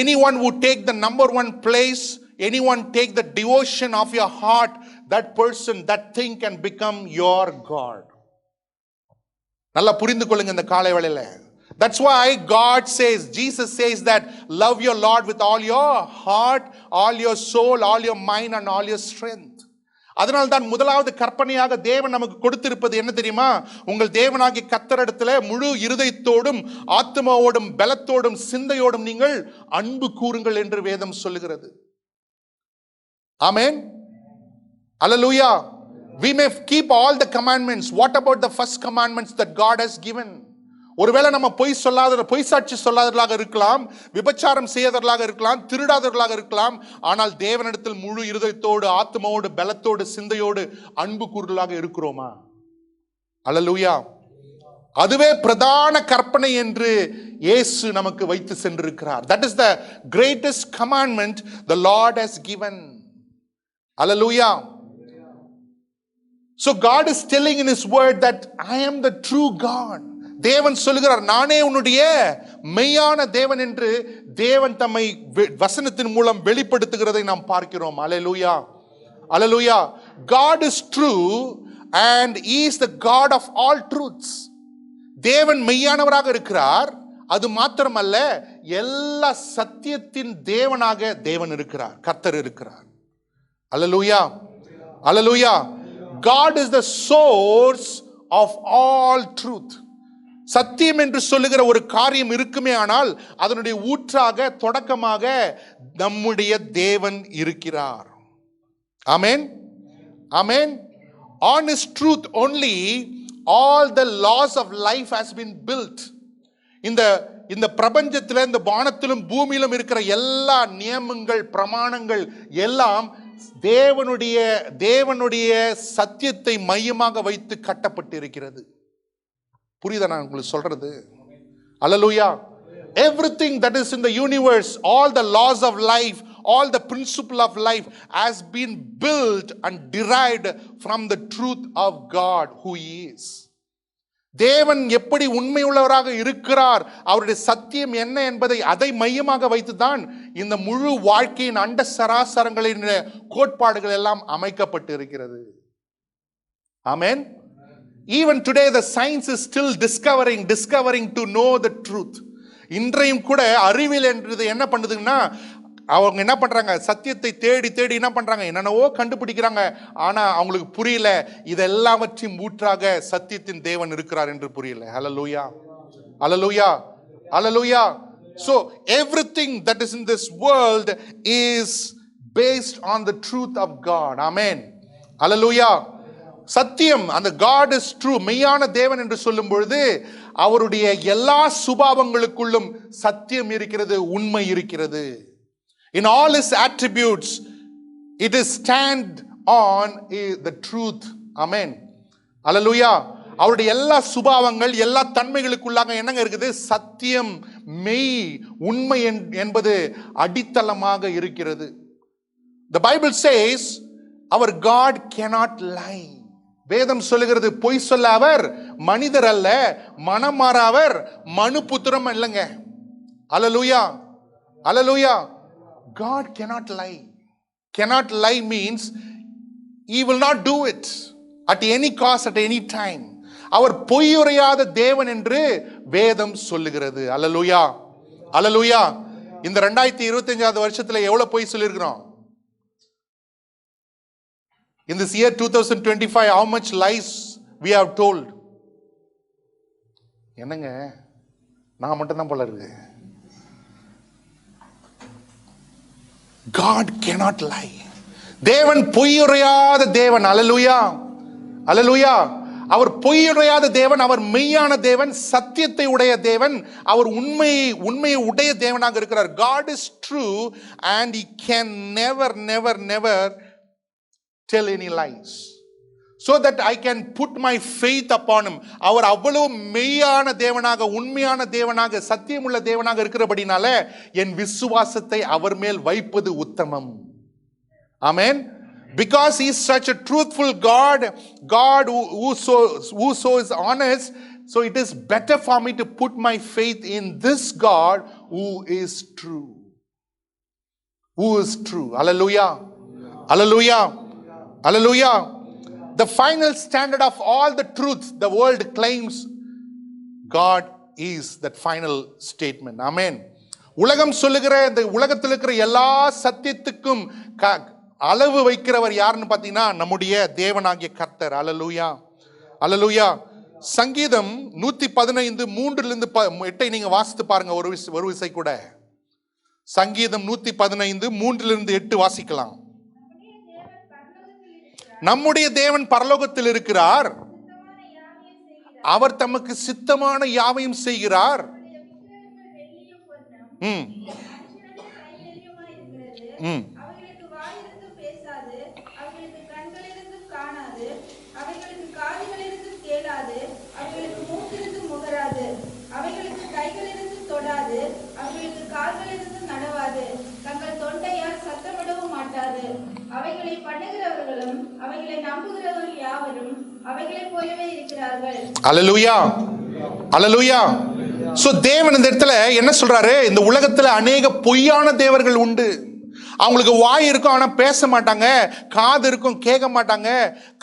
Anyone who take the number one place, anyone take the devotion of your heart, that person, that thing can become your God. நல்லா புரிந்து கொள்ளுங்க இந்த காலை வேளையில. That's why God says, Jesus says that love your Lord with all your heart, all your soul, all your mind and all your strength. அதனால் தான் முதலாவது கற்பனையாக தேவன் நமக்கு கொடுத்திருப்பது என்ன தெரியுமா? உங்கள் தேவனாகிய கர்த்தரிடத்திலே முழு இருதயத்தோடும் ஆத்துமாவோடும் பலத்தோடும் சிந்தையோடும் நீங்கள் அன்பு கூறுங்கள் என்று வேதம் சொல்லுகிறது. Amen. Hallelujah. We may keep all the commandments. What about the first commandments that God has given? ஒருவேளை நம்ம பொய் சாட்சி சொல்லாதவர்களாக இருக்கலாம், விபச்சாரம் செய்யாதவர்களாக இருக்கலாம், திருடாதவர்களாக இருக்கலாம். ஆனால் தேவனிடத்தில் முழு இருதயத்தோடு ஆத்மாவோடு பலத்தோடு சிந்தையோடு அன்பு கூறுதலாக இருக்கிறோமா? Hallelujah. அதுவே பிரதான கற்பனை என்று இயேசு நமக்கு வைத்து சென்றிருக்கிறார். That is the greatest commandment the Lord has given. Hallelujah. So God is telling in His word that I am the true God. தேவன் சொல்லுகிறார், நானே உன்னுடைய மெய்யான தேவன் என்று தேவன் தம்மை வசனத்தின் மூலம் வெளிப்படுத்துகிறதை நாம் பார்க்கிறோம். அல்லேலூயா, அல்லேலூயா. God is true and he is the God of all truths. தேவன் மெய்யானவராக இருக்கிறார். அது மாத்திரமல்ல, எல்லா சத்தியத்தின் தேவனாக தேவன் இருக்கிறார், கர்த்தர் இருக்கிறார். அல்லேலூயா, அல்லேலூயா. God is the source of all truth. சத்தியம் என்று சொல்லுகிற ஒரு காரியம் இருக்குமே ஆனால் அதனுடைய ஊற்றாக, தொடக்கமாக நம்முடைய தேவன் இருக்கிறார். ஆமென், ஆமென். On his truth only all the laws of life has been built. இந்த பிரபஞ்சத்தில், இந்த வானத்திலும் பூமியிலும் இருக்கிற எல்லா நியமங்கள், பிரமாணங்கள் எல்லாம் தேவனுடைய சத்தியத்தை மையமாக வைத்து கட்டப்பட்டு இருக்கிறது. புரியுதா நான் உங்களுக்கு சொல்றது? அல்லேலூயா. Everything that is in the universe, all the laws of life, all the principle of life has been built and derived from the truth of God who he is. தேவன் எப்படி உண்மையுள்ளவராக இருக்கிறார், அவருடைய சத்தியம் என்ன என்பதை அதை மையமாக வைத்துதான் இந்த முழு வாழ்க்கையின் அண்ட சராசரங்களின் கோட்பாடுகள் எல்லாம் அமைக்கப்பட்டு இருக்கிறது. ஆமென். Even today the science is still discovering to know the truth. இன்றையும் கூட அறிவியல் என்றது என்ன பண்ணுதுன்னா, அவங்க என்ன பண்றாங்க, சத்தியத்தை தேடி தேடி என்ன பண்றாங்க, என்னென்னவோ கண்டுபிடிக்கிறாங்க. ஆனா அவங்களுக்கு புரியல, இதெல்லாவற்றையும் ஊற்றாக சத்தியத்தின் தேவன் இருக்கிறார் என்று புரியல. ஹல்லேலூயா, ஹல்லேலூயா, ஹல்லேலூயா. So everything that is in this world is based on the truth of God. Amen, ஹல்லேலூயா. சத்தியம், அந்த God is true, மெய்யான தேவன் என்று சொல்லும் பொழுது அவருடைய எல்லா சுபாவங்களுக்குள்ளும் சத்தியம் இருக்கிறது, உண்மை இருக்கிறது. In all his attributes, it is stand on the truth. Amen, அல்லேலூயா. அவருடைய எல்லா சுபாவங்கள், எல்லா தன்மைகளுக்குள்ளாக என்னங்க இருக்குது? சத்தியம், மெய், உண்மை என்பது அடித்தளமாக இருக்கிறது. The Bible says our God cannot lie. வேதம் சொல்லுகிறது, பொய் சொல்ல அவர் மனிதர் அல்ல, மனம் மாறாவர் மனுபுத்திரம் இல்லைங்க. அல்லேலூயா, அல்லேலூயா. God cannot lie. Cannot lie means he will not do it at any cost, at any time. அவர் பொய்யுரையாத தேவன் என்று வேதம் சொல்லுகிறது. அல்லேலூயா, அல்லேலூயா. இந்த 2025 வருஷத்துல எவ்வளவு பொய் சொல்லியிருக்கிறோம்? In this year 2025, how much lies we have told? என்னங்க, நான் மட்டும் தான் போல இருக்கு. God cannot lie. தேவன் பொய்யுரையாத தேவன். அல்லேலூயா, அல்லேலூயா. அவர் பொய்யுரையாத தேவன், அவர் மெய்யான தேவன், சத்தியத்தை உடைய தேவன், அவர் உண்மையை உடைய தேவனாக இருக்கிறார். God is true and he can never tell any lies, so that I can put my faith upon him. அவர் அவ்வளவு மெய்யான தேவனாக, உண்மையான தேவனாக, சத்தியமுள்ள தேவனாக இருக்கிறபடினால என் விசுவாசத்தை அவர் மேல் வைப்பது உத்தமம். ஆமென். Because he is such a truthful God who so is honest, so it is better for me to put my faith in this God who is true. Who is true. Hallelujah, hallelujah, hallelujah. The final standard of all the truth the world claims, God is that final statement. Amen. உலகம் சொல்லுகிற, இந்த உலகத்தில் இருக்கிற எல்லா சத்தியத்துக்கும் அளவு வைக்கிறவர் யாருன்னு பார்த்தீங்கன்னா நம்முடைய தேவனாகிய கர்த்தர். அல்லேலூயா, அல்லேலூயா. சங்கீதம் 115 3 8 நீங்க வாசித்து பாருங்க ஒரு விசை கூட. சங்கீதம் 115 3 8 வாசிக்கலாம். நம்முடைய தேவன் பரலோகத்தில் இருக்கிறார், அவர் தமக்கு சித்தமான யாவையும் செய்கிறார். அவைகளை பண்ணுகிறவர்களும் அவைகளை நம்புகிறவர்கள் யாவரும் அவைகளை போலவே இருக்கிறார்கள். அல்லேலூயா, அல்லேலூயா. சோ தேவன் இந்த இடத்துல என்ன சொல்றாரு, இந்த உலகத்துல அநேக பொய்யான தேவர்கள் உண்டு. அவங்களுக்கு வாய் இருக்கும் ஆனா பேச மாட்டாங்க, காது இருக்கும் கேட்க மாட்டாங்க,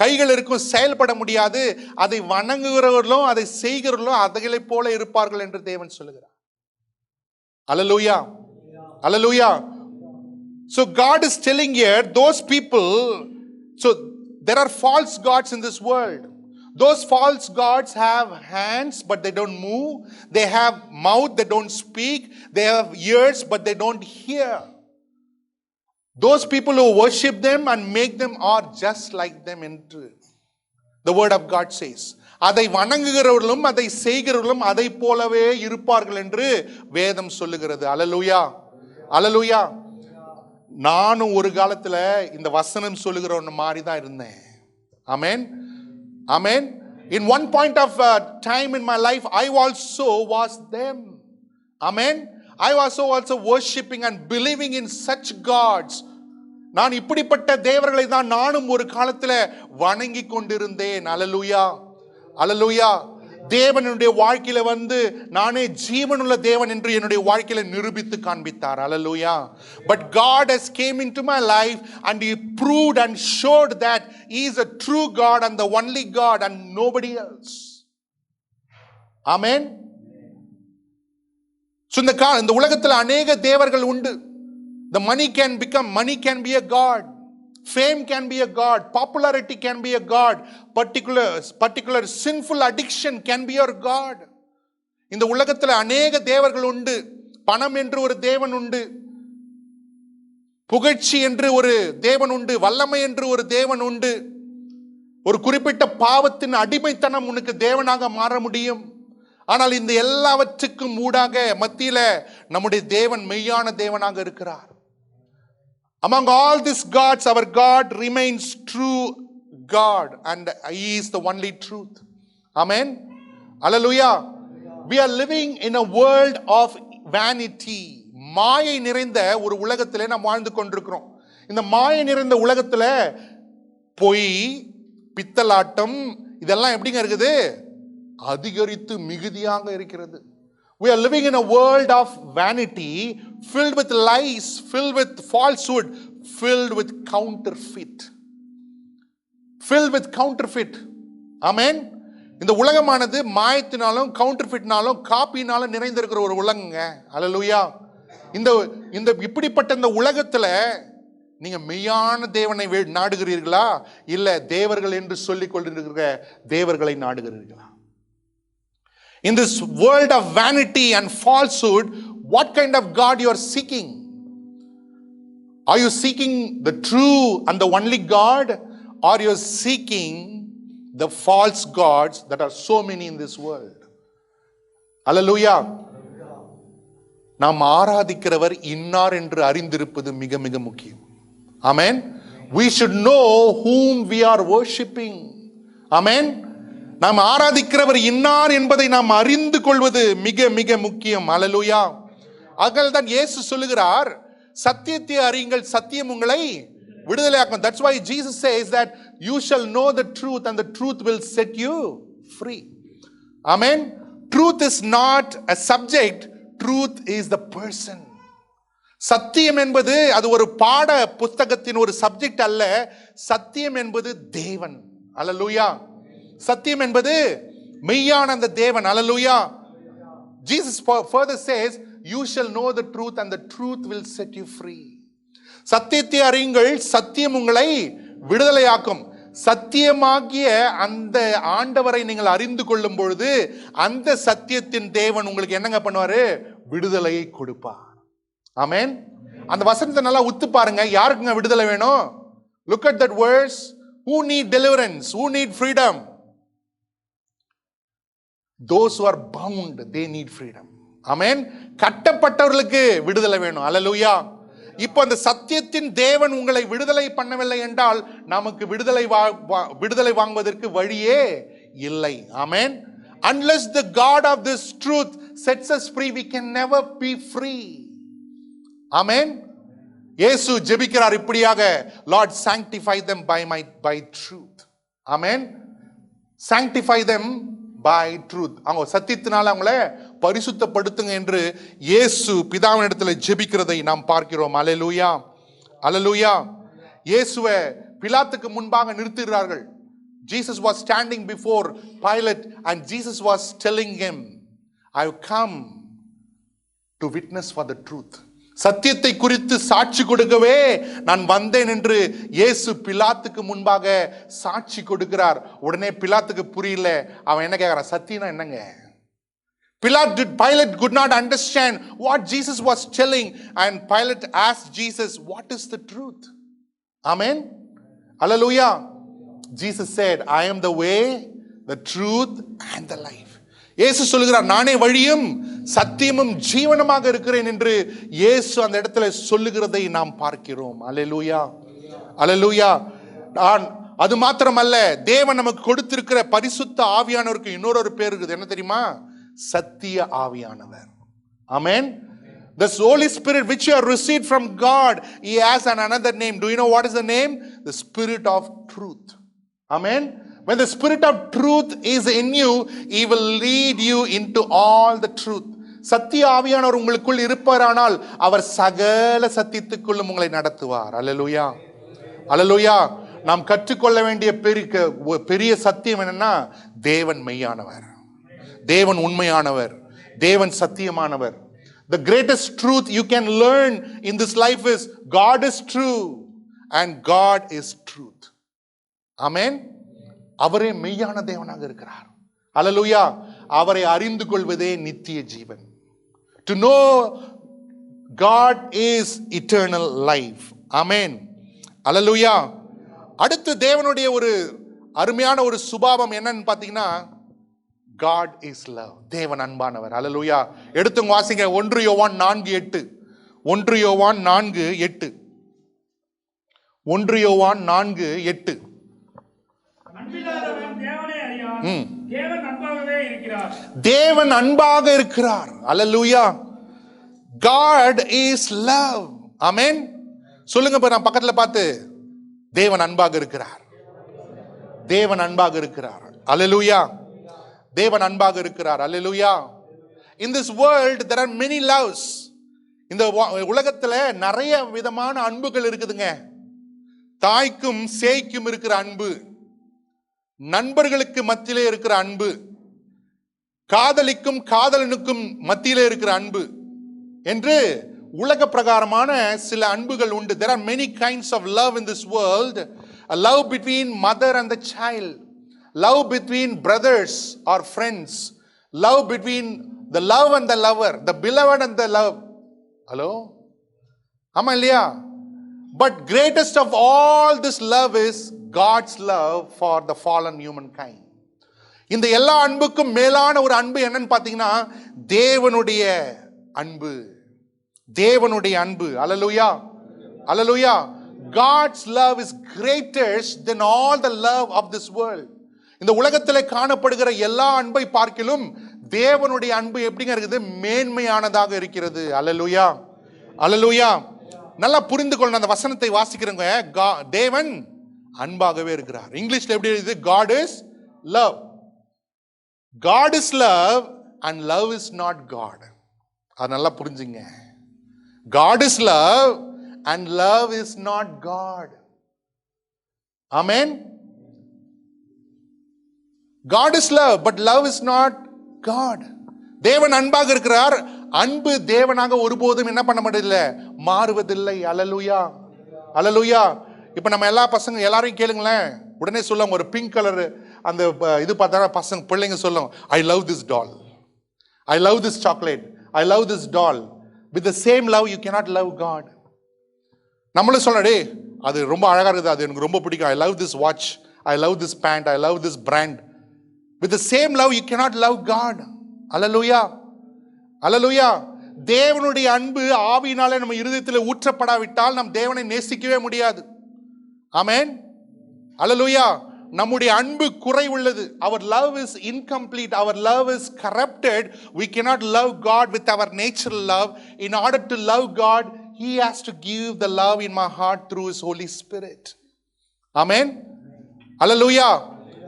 கைகள் இருக்கும் செயல்பட முடியாது, அதை வணங்குகிறவர்களும் அதை செய்கிறவர்களும் அதைகளை போல இருப்பார்கள் என்று தேவன் சொல்லுகிறார். அல்லேலூயா, அல்லேலூயா. So God is telling here, those people, so there are false gods in this world. Those false gods have hands but they don't move, they have mouth, they don't speak, they have ears but they don't hear. Those people who worship them and make them are just like them என்று the word of God says. அதை வணங்குகிறவர்களும் அதை செய்கிறவர்களும் அதை போலவே இருப்பார்கள் என்று வேதம் சொல்லுகிறது. அல்லேலூயா, அல்லேலூயா. நானும் ஒரு காலத்துல இந்த வசனம் சொல்லுகிற ஒன்று மாதிரி தான் இருந்தேன். ஆமென், ஆமென். In one point of time in my life, I also was them. Amen. I was also worshiping and believing in such gods. நான் இப்படிப்பட்ட தேவர்களை தான் நானும் ஒரு காலத்துல வணங்கி கொண்டிருந்தேன். அல்லேலூயா, அல்லேலூயா. தேவனுடைய வாழ்க்கையில வந்து நானே ஜீவனுள்ள தேவன் என்று என்னுடைய வாழ்க்கையில நிரூபித்து காண்பித்தார். அல்லேலூயா. But God has came into my life and he proved and showed that he is a true God and the only God and nobody else. Amen. So இந்த உலகத்துல அநேக தேவர்கள் உண்டு. The money can be a god. Fame can be a god. Popularity can be a god. Particular sinful addiction can be your god. இந்த உலகத்துல அநேக தேவர்கள் உண்டு. பணம் என்று ஒரு தேவன் உண்டு, புகழ்ச்சி என்று ஒரு தேவன் உண்டு, வல்லமை என்று ஒரு தேவன் உண்டு. ஒரு குறிப்பிட்ட பாவத்தின் அடிமைத்தனம் உனக்கு தேவனாக மாற முடியும். ஆனால் இந்த எல்லாவற்றுக்கும் ஊடாக மத்தியில நம்முடைய தேவன் மெய்யான தேவனாக இருக்கிறார். Among all these gods, our God remains true God and he is the only truth. Amen. Hallelujah. We are living in a world of vanity. மாயை நிறைந்த ஒரு உலகத்திலே நாம் வாழ்ந்து கொண்டிருக்கிறோம். இந்த மாயை நிறைந்த உலகத்துல பொய், பித்தலாட்டம் இதெல்லாம் எப்படிங்க இருக்குது? அதிகரித்து மிகுதியாக இருக்கிறது. We are living in a world of vanity, filled with lies, filled with falsehood, filled with counterfeit. Filled with counterfeit. Amen. இந்த உலகமானது மாயத்தினாலும் கவுண்டர்ஃபிட்னாலும் காப்பினாலும் நிறைந்திருக்கிற ஒரு உலகங்க. அல்லேலூயா. இந்த இப்படிப்பட்ட இந்த உலகத்துல நீங்க மெய்யான தேவனை நாடுகிறீர்களா, இல்ல தேவர்கள் என்று சொல்லிக் கொண்டிருக்கிற தேவர்களை நாடுகிறீர்களா? In this world of vanity and falsehood, what kind of God you are seeking? Are you seeking the true and the only God, or you are seeking the false gods that are so many in this world? Hallelujah. நாம் ஆராதிக்கிறவர் இன்னார் என்று அறிந்திருப்பது மிக மிக முக்கியம். Amen. We should know whom we are worshiping. Amen. நாம் ஆராதிக்கிறவர் இன்னார் என்பதை நாம் அறிந்து கொள்வது மிக மிக முக்கியம். அல்லேலூயா. அதனால்தான் இயேசு சொல்லுகிறார், சத்தியத்தை அறியுங்கள், சத்தியம் உங்களை விடுதலையாக்கும். That's why Jesus says that you shall know the truth and the truth will set you free. Amen. Truth is not a subject, truth is the person. சத்தியம் என்பது அது ஒரு பாட புத்தகத்தின் ஒரு சப்ஜெக்ட் அல்ல. சத்தியம் என்பது தேவன். அல்லேலூயா. சத்தியம் என்பது மெய்யான அந்த தேவன். அல்லேலூயா. Jesus further says, you shall know the truth and the truth will set you free. சத்தியத்தை அறியுங்கள், சத்தியம் உங்களை விடுதலையாக்கும். சத்தியமாகிய அந்த ஆண்டவரை நீங்கள் அறிந்து கொள்ளும் பொழுது அந்த சத்தியத்தின் தேவன் உங்களுக்கு என்னங்க பண்ணுவாரு? விடுதலையை கொடுப்பார். ஆமென். அந்த வசனத்தை நல்லா உத்து பாருங்க. யாருக்குங்க விடுதலை வேணும்? Look at that verse. Who need deliverance? Who need freedom? Those who are bound, they need freedom. Amen. கட்டப்பட்டவர்களுக்கு விடுதலை வேணும். அல்லேலூயா. இப்போ அந்த சத்தியத்தின் தேவன் உங்களை விடுதலை பண்ணவில்லை என்றால் நமக்கு விடுதலை வாங்குவதற்கு வழியே இல்லை. ஆமென். Unless the God of this truth sets us free, we can never be free. Amen. இயேசு ஜெபிக்கிறார் இப்படியாக, Lord sanctify them by truth. Amen. Sanctify them by truth. அவங்க சத்தியத்தினால அவங்கள பரிசுத்தப்படுத்துங்க என்று இயேசு பிதாவினிடத்தில் ஜெபிக்கிறதை நாம் பார்க்கிறோம். அல்லேலூயா, அல்லேலூயா. இயேசுவை பிலாத்துக்கு முன்பாக நிறுத்துகிறார்கள். Jesus was standing before Pilate and Jesus was telling him, I have come to witness for the truth. சத்தியத்தை குறித்து சாட்சி கொடுக்கவே நான் வந்தேன் என்று இயேசு பிலாத்துக்கு முன்பாக சாட்சி கொடுக்கிறார். உடனே பிலாத்துக்கு புரியல. அவன் என்ன கேட்கிறான்? சத்தியம்னா என்னங்க? Pilate could not understand what Jesus was telling, and Pilate asked Jesus, what is the truth? Amen. Hallelujah. Jesus said, I am the way, the truth and the life. இயேசு சொல்லுகிறார், நானே வழியும் சத்தியமும் ஜீவனமாக இருக்கிறேன் என்று இயேசு அந்த இடத்துல சொல்லுகிறதை நாம் பார்க்கிறோம். அல்லேலூயா, அல்லேலூயா. அது மாத்திரமல்ல, தேவன் நமக்கு கொடுத்திருக்கிற பரிசுத்த ஆவியானவருக்கு இன்னொரு பேர் இருக்குது. என்ன தெரியுமா? சத்திய ஆவியானவர். ஆமென். The Holy Spirit which you have received from God, he has another name. Do you know what is the name? The Spirit of truth. Amen. When the Spirit of truth is in you, he will lead you into all the truth. சத்திய ஆவியானவர் உங்களுக்குள் இருப்பாரானால் அவர் சகல சத்தியத்துக்குள்ளும் உங்களை நடத்துவார். அல்லேலூயா, அல்லேலூயா. நாம் கற்றுக்கொள்ள வேண்டிய பெரிய சத்தியம் என்னன்னா, தேவன் மெய்யானவர், தேவன் உண்மையானவர், தேவன் சத்தியமானவர். The greatest truth you can learn in this life is God is true and God is truth. Amen. அவரே மெய்யான தேவனாக இருக்கிறார். அல்லேலூயா. அவரை அறிந்து கொள்வதே நித்திய ஜீவன். To know God is eternal life. Amen. அல்லேலூயா. அடுத்து தேவனுடைய ஒரு அருமையான ஒரு சுபாவம் என்னன்னு பார்த்தீங்கன்னா, God is love. தேவன் அன்பானவர். அல்லேலூயா. எடுத்து வாசிங்க 1 யோவான் 4:8. 1 யோவான் 4:8. 1 யோவான் 4:8. தேவன் அன்பாக இருக்கிறார். அல்லேலூயா. God is love. ஆமென். சொல்லுங்க பாரு, நான் பக்கத்துல பார்த்து, தேவன் அன்பாக இருக்கிறார், தேவன் அன்பாக இருக்கிறார். அல்லேலூயா. தேவன் அன்பாக இருக்கிறார். அல்லேலூயா. In this world there are many loves. இந்த உலகத்துல நிறைய விதமான அன்புகள் இருக்குதுங்க. தாய்க்கும் சேய்க்கும் இருக்கிற அன்பு, நண்பர்களுக்கு மத்தியிலே இருக்கிற அன்பு, காதலிக்கும் காதலனுக்கும் மத்தியிலே இருக்கிற அன்பு என்று உலக பிரகாரமான சில அன்புகள் உண்டு. There are many kinds of love in this world. A love between mother and the child, love between brothers or friends, love between the love and the lover, the beloved and the love. Hello? ஆமா இல்லையா? But greatest of all this love is God's love for the fallen humankind. இந்த எல்லா அன்புக்கும் மேலான ஒரு அன்பு என்னன்னு பார்த்தீங்கன்னா, தேவனுடைய அன்பு, தேவனுடைய அன்பு. அல்லேலூயா, அல்லேலூயா. God's love is greater than all the love of this world. இந்த உலகத்தில் காணப்படுகிற எல்லா அன்பை பார்க்கிலும் தேவனுடைய அன்பு எப்படிங்க இருக்குது? மேன்மையானதாக இருக்கிறது. அல்லேலூயா, அல்லேலூயா. நல்லா புரிந்து கொள்ள அந்த வசனத்தை வாசிக்கிறவங்க, தேவன் அன்பாகவே இருக்கிறார். இங்கிலீஷ்ல எப்படி இருக்குது? God is love. God is love and love is not God. அது நல்லா புரிஞ்சுங்க. God is love and love is not God. Amen. God is love but love is not God. தேவன் அன்பாக இருக்கிறார். அன்பு தேவனாக ஒருபோதும் என்ன பண்ண முடியல? மாறுவதில்லை. அல்லேலூயா, அல்லேலூயா. இப்ப நம்ம எல்லா பசங்க எல்லாரையும் கேளுங்களேன், உடனே சொல்லுவாங்க, ஒரு பிங்க் கலர் அந்த இது பார்த்தா பசங்க பிள்ளைங்க சொல்லும், I love this doll, I love this chocolate, I love this doll. With the same love you cannot love God. நம்மளும் சொல்ல, டே அது ரொம்ப அழகா இருக்குது, அது எனக்கு ரொம்ப பிடிக்கும், I love this watch, I love this pant, I love this brand. With the same love you cannot love God. அல்லேலூயா, அல்லேலூயா. தேவனுடைய அன்பு ஆவியினாலே நம்ம இருதயத்தில் ஊற்றப்படாவிட்டால் நம் தேவனை நேசிக்கவே முடியாது. ஆமென். அல்லேலூயா. நம்முடைய அன்பு குறை உள்ளது. Our love is incomplete. Our love is corrupted. We cannot love God with our natural love. In order to love God, He has to give the love in my heart through His Holy Spirit. Amen. Hallelujah.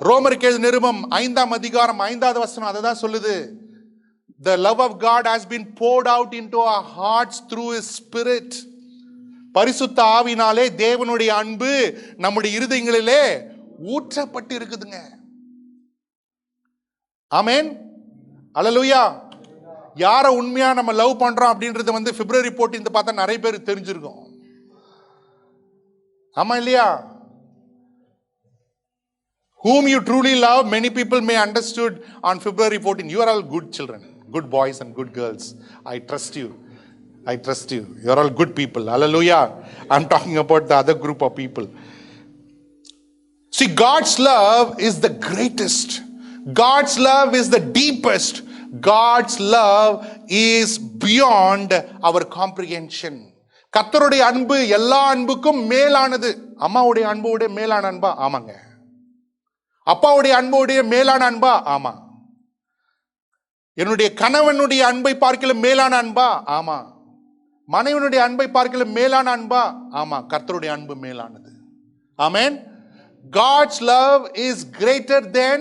ரோமருக்கு எழுதின நிருபம் 5ஆம் அதிகாரம் 5வது வசனம் அதை தான் சொல்லுது. The love of God has been poured out into our hearts through His Spirit. பரிசுத்த ஆவினாலே தேவனுடைய அன்பு நம்முடைய இருதயங்களிலே ஊற்றப்பட்டு இருக்குதுங்க. ஆமென், அல்லேலூயா. யாரை உண்மையா நம்ம லவ் பண்றோம் அப்படின்றது பிப்ரவரி 14 பார்த்தா நிறைய பேருக்கு தெரிஞ்சிருக்கும். ஆமா இல்லையா? Whom you truly love, many people may understood on February 14. You are all good children, good boys and good girls. I trust you. I trust you. You are all good people. Hallelujah. I'm talking about the other group of people. See, God's love is the greatest. God's love is the deepest. God's love is beyond our comprehension. கர்த்தருடைய அன்பு எல்லா அன்புக்கும் மேலானது. அம்மாவுடைய அன்புடைய மேலான அன்பா? ஆமாங்க. அப்பாவுடைய அன்புடைய மேலான அன்பா? ஆமா. என்னுடைய கணவனுடைய அன்பை பார்க்கல மேலான அன்பா? ஆமா. மனைவனுடைய அன்பை பார்க்கல மேலான அன்பா? ஆமா. கர்த்தருடைய அன்பு மேலானது. ஆமென். God's love is greater than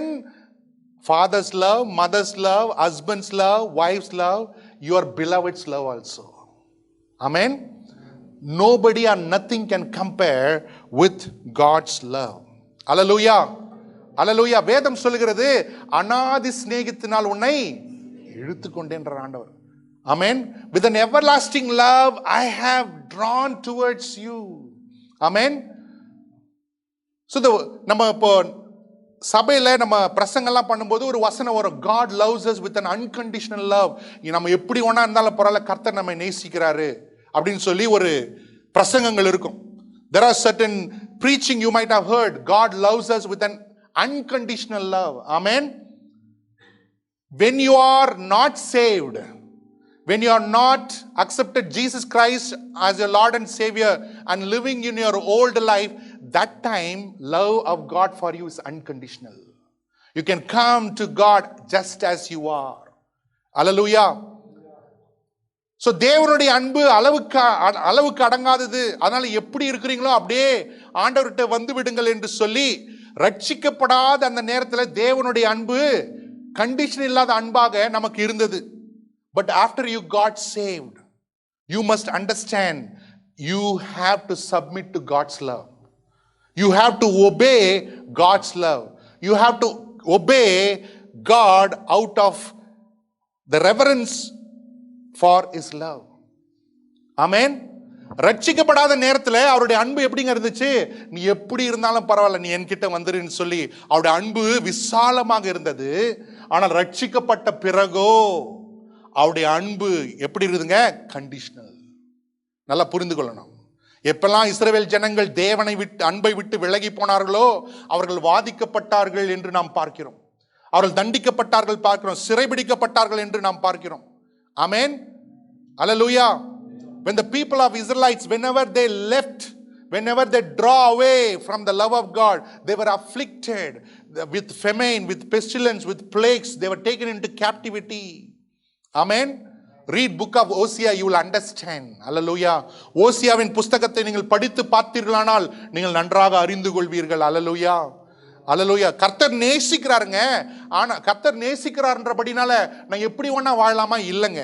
father's love, mother's love, husband's love, wife's love, your beloved's love also. Amen. Nobody or nothing can compare with God's love. Hallelujah. Hallelujah. வேதம் சொல்லுகிறது, அநாதி சிநேகத்தினால் உன்னை இழுத்துக்கொண்டேன்ற ஆண்டவர். Amen. With an everlasting love I have drawn towards you. Amen. So நம்ம இப்போ சபையில் நம்ம பிரசங்கெல்லாம் பண்ணும்போது ஒரு வசனம் வரும், God loves us with an unconditional love. நம்ம எப்படி ஒன்றா இருந்தாலும் பரவாயில்ல, கர்த்தர் நம்மை நேசிக்கிறாரு அப்படின்னு சொல்லி ஒரு பிரசங்கங்கள் இருக்கும். There are certain preaching you might have heard, God loves us with an unconditional love. Amen. When you are not saved, when you are not accepted Jesus Christ as your Lord and Savior and living in your old life, that time love of God for you is unconditional. You can come to God just as you are. Hallelujah. So தேவனுடைய அன்பு அளவுக்கு அடங்காதது. அதனால எப்படி இருக்கிறீங்களோ அப்படியே ஆண்டவர்கிட்ட வந்து விடுங்கள் என்று சொல்லி, ரட்சிக்கப்படாத அந்த நேரத்தில் தேவனுடைய அன்பு கண்டிஷன் இல்லாத அன்பாக நமக்கு இருந்தது. But after you got saved, you must understand, you have to submit to God's love. You have to obey God's love. You have to obey God out of the reverence for His love. Amen. ரட்சிக்கப்படாத நேரத்தில் அவருடைய அன்பு எப்படிங்க இருந்துச்சு? நீ எப்படி இருந்தாலும் பரவாயில்ல, நீ என்கிட்ட வந்துருன்னு சொல்லி அவருடைய அன்பு விசாலமாக இருந்தது. ஆனால் ரட்சிக்கப்பட்ட பிறகோ அவருடைய அன்பு எப்படி இருக்குதுங்க? கண்டிஷனல். நல்லா புரிந்து கொள்ளணும். எப்பெல்லாம் இஸ்ரவேல் ஜனங்கள் தேவனை விட்டு அன்பை விட்டு விலகி போனார்களோ அவர்கள் வாதிக்கப்பட்டார்கள் என்று நாம் பார்க்கிறோம். அவர்கள் தண்டிக்கப்பட்டார்கள் பார்க்கிறோம், சிறைபிடிக்கப்பட்டார்கள் என்று நாம் பார்க்கிறோம். ஆமென். அல்லேலூயா. When the people of Israelites, whenever they left, whenever they draw away from the love of God, they were afflicted with famine, with pestilence, with plagues. They were taken into captivity. Amen. Read book of Hosea, you will understand. Hallelujah. ஓசியாவின் புத்தகத்தை நீங்கள் படித்து பார்த்தீர்களானால் நீங்கள் நன்றாக அறிந்து கொள்வீர்கள். Hallelujah. Hallelujah. கர்த்தர் நேசிக்கிறாருங்க. ஆனா கர்த்தர் நேசிக்கிறார்ன்றபடினால நான் எப்படி வேணா வாழலாமா? இல்லைங்க.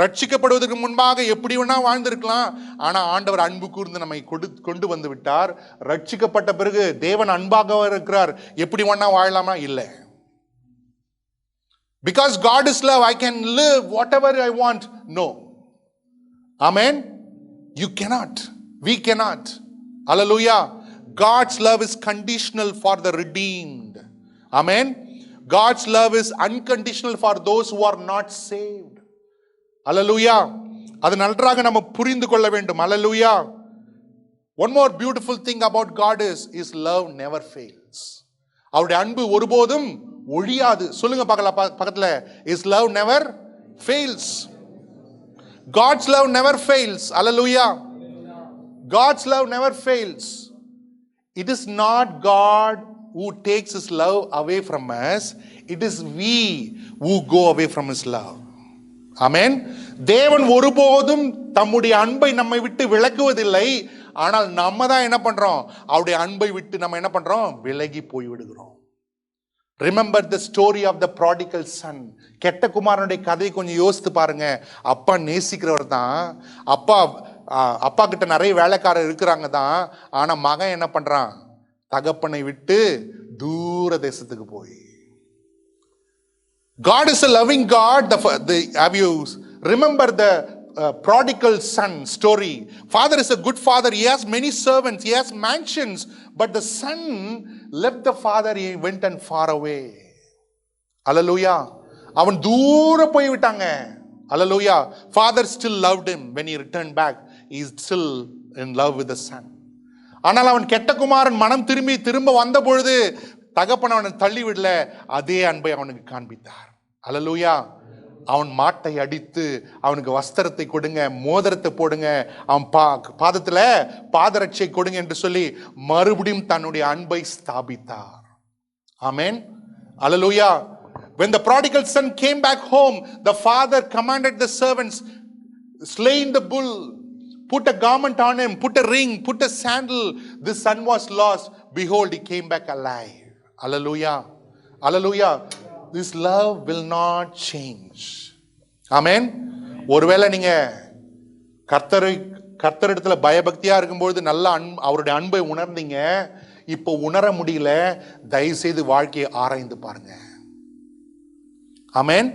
ரட்சிக்கப்படுவதற்கு முன்பாக எப்படி வேணா வாழ்ந்திருக்கலாம். ஆனா ஆண்டவர் அன்பு கூர்ந்து நம்மை கொண்டு வந்து விட்டார். ரட்சிக்கப்பட்ட பிறகு தேவன் அன்பாக இருக்கிறார், எப்படி வேணா வாழலாமா? இல்லை. Because God is love, I can live whatever I want. No. Amen. You cannot. We cannot. Hallelujah. God's love is conditional for the redeemed. Amen. God's love is unconditional for those who are not saved. Hallelujah. அது நன்றாக நம்ம புரிந்து கொள்ள வேண்டும். Hallelujah. One more beautiful thing about God is His love never fails. அவருடைய அன்பு ஒருபோதும் ஒழியாது. சொல்லுங்க பார்க்கலாம் பக்கத்துல, His love never fails. God's love never fails. Hallelujah. God's love never fails. It is not God who takes His love away from us. It is we who go away from His love. Amen. தேவன் ஒருபோதும் தம்முடைய அன்பை நம்மை விட்டு விலக்குவதில்லை. ஆனால் நம்ம தான் என்ன பண்றோம், அவருடைய அன்பை விட்டு நம்ம என்ன பண்றோம், விலகி போய் விடுகிறோம். Remember the story of the prodigal son. கெட்ட குமாரனுடைய கதையை கொஞ்சம் யோசித்து பாருங்க. அப்பா நேசிக்கிறவர் தான், அப்பா கிட்ட நிறைய வேலைக்காரர் இருக்கிறாங்க தான், ஆனா மகன் என்ன பண்றான், தகப்பனை விட்டு தூர தேசத்துக்கு போய். God is a loving God. Have you remember the prodigal son story? Father is a good father. He has many servants. He has mansions. But the son left the father. He went and far away. Hallelujah. அவன் தூர போய் விட்டாங்க. Hallelujah. Father still loved him. When he returned back, he is still in love with the son. ஆனால் அவன் கெட்ட குமாரன் மனம் திரும்ப வந்த பொழுது தகப்பன் அவனை தள்ளி விடல, அதே அன்பை அவனுக்கு காண்பித்தார். அல்லேலூயா. அவன் மாட்டை அடித்து அவனுக்கு வஸ்திரத்தை கொடுங்க, மோதிரத்தை போடுங்க, அவன் பாதத்துல பாதரட்சை கொடுங்க என்று சொல்லி மறுபடியும் தன்னுடைய அன்பை ஸ்தாபித்தார். ஆமென். அல்லேலூயா. When the prodigal son came back home, the father commanded the servants, slain the bull, put a garment on him, put a ring, put a sandal. This son was lost, behold he came back alive. Hallelujah. Hallelujah. This love will not change. Amen. ஒருவேளை நீங்க கர்த்தரிடத்துல பயபக்தியா இருக்கும்போது நல்ல அவருடைய அன்பை உணர்ந்தீங்க, இப்போ உணர முடியல, தயவு செய்து வாழ்க்கையை ஆராய்ந்து பாருங்க. Amen.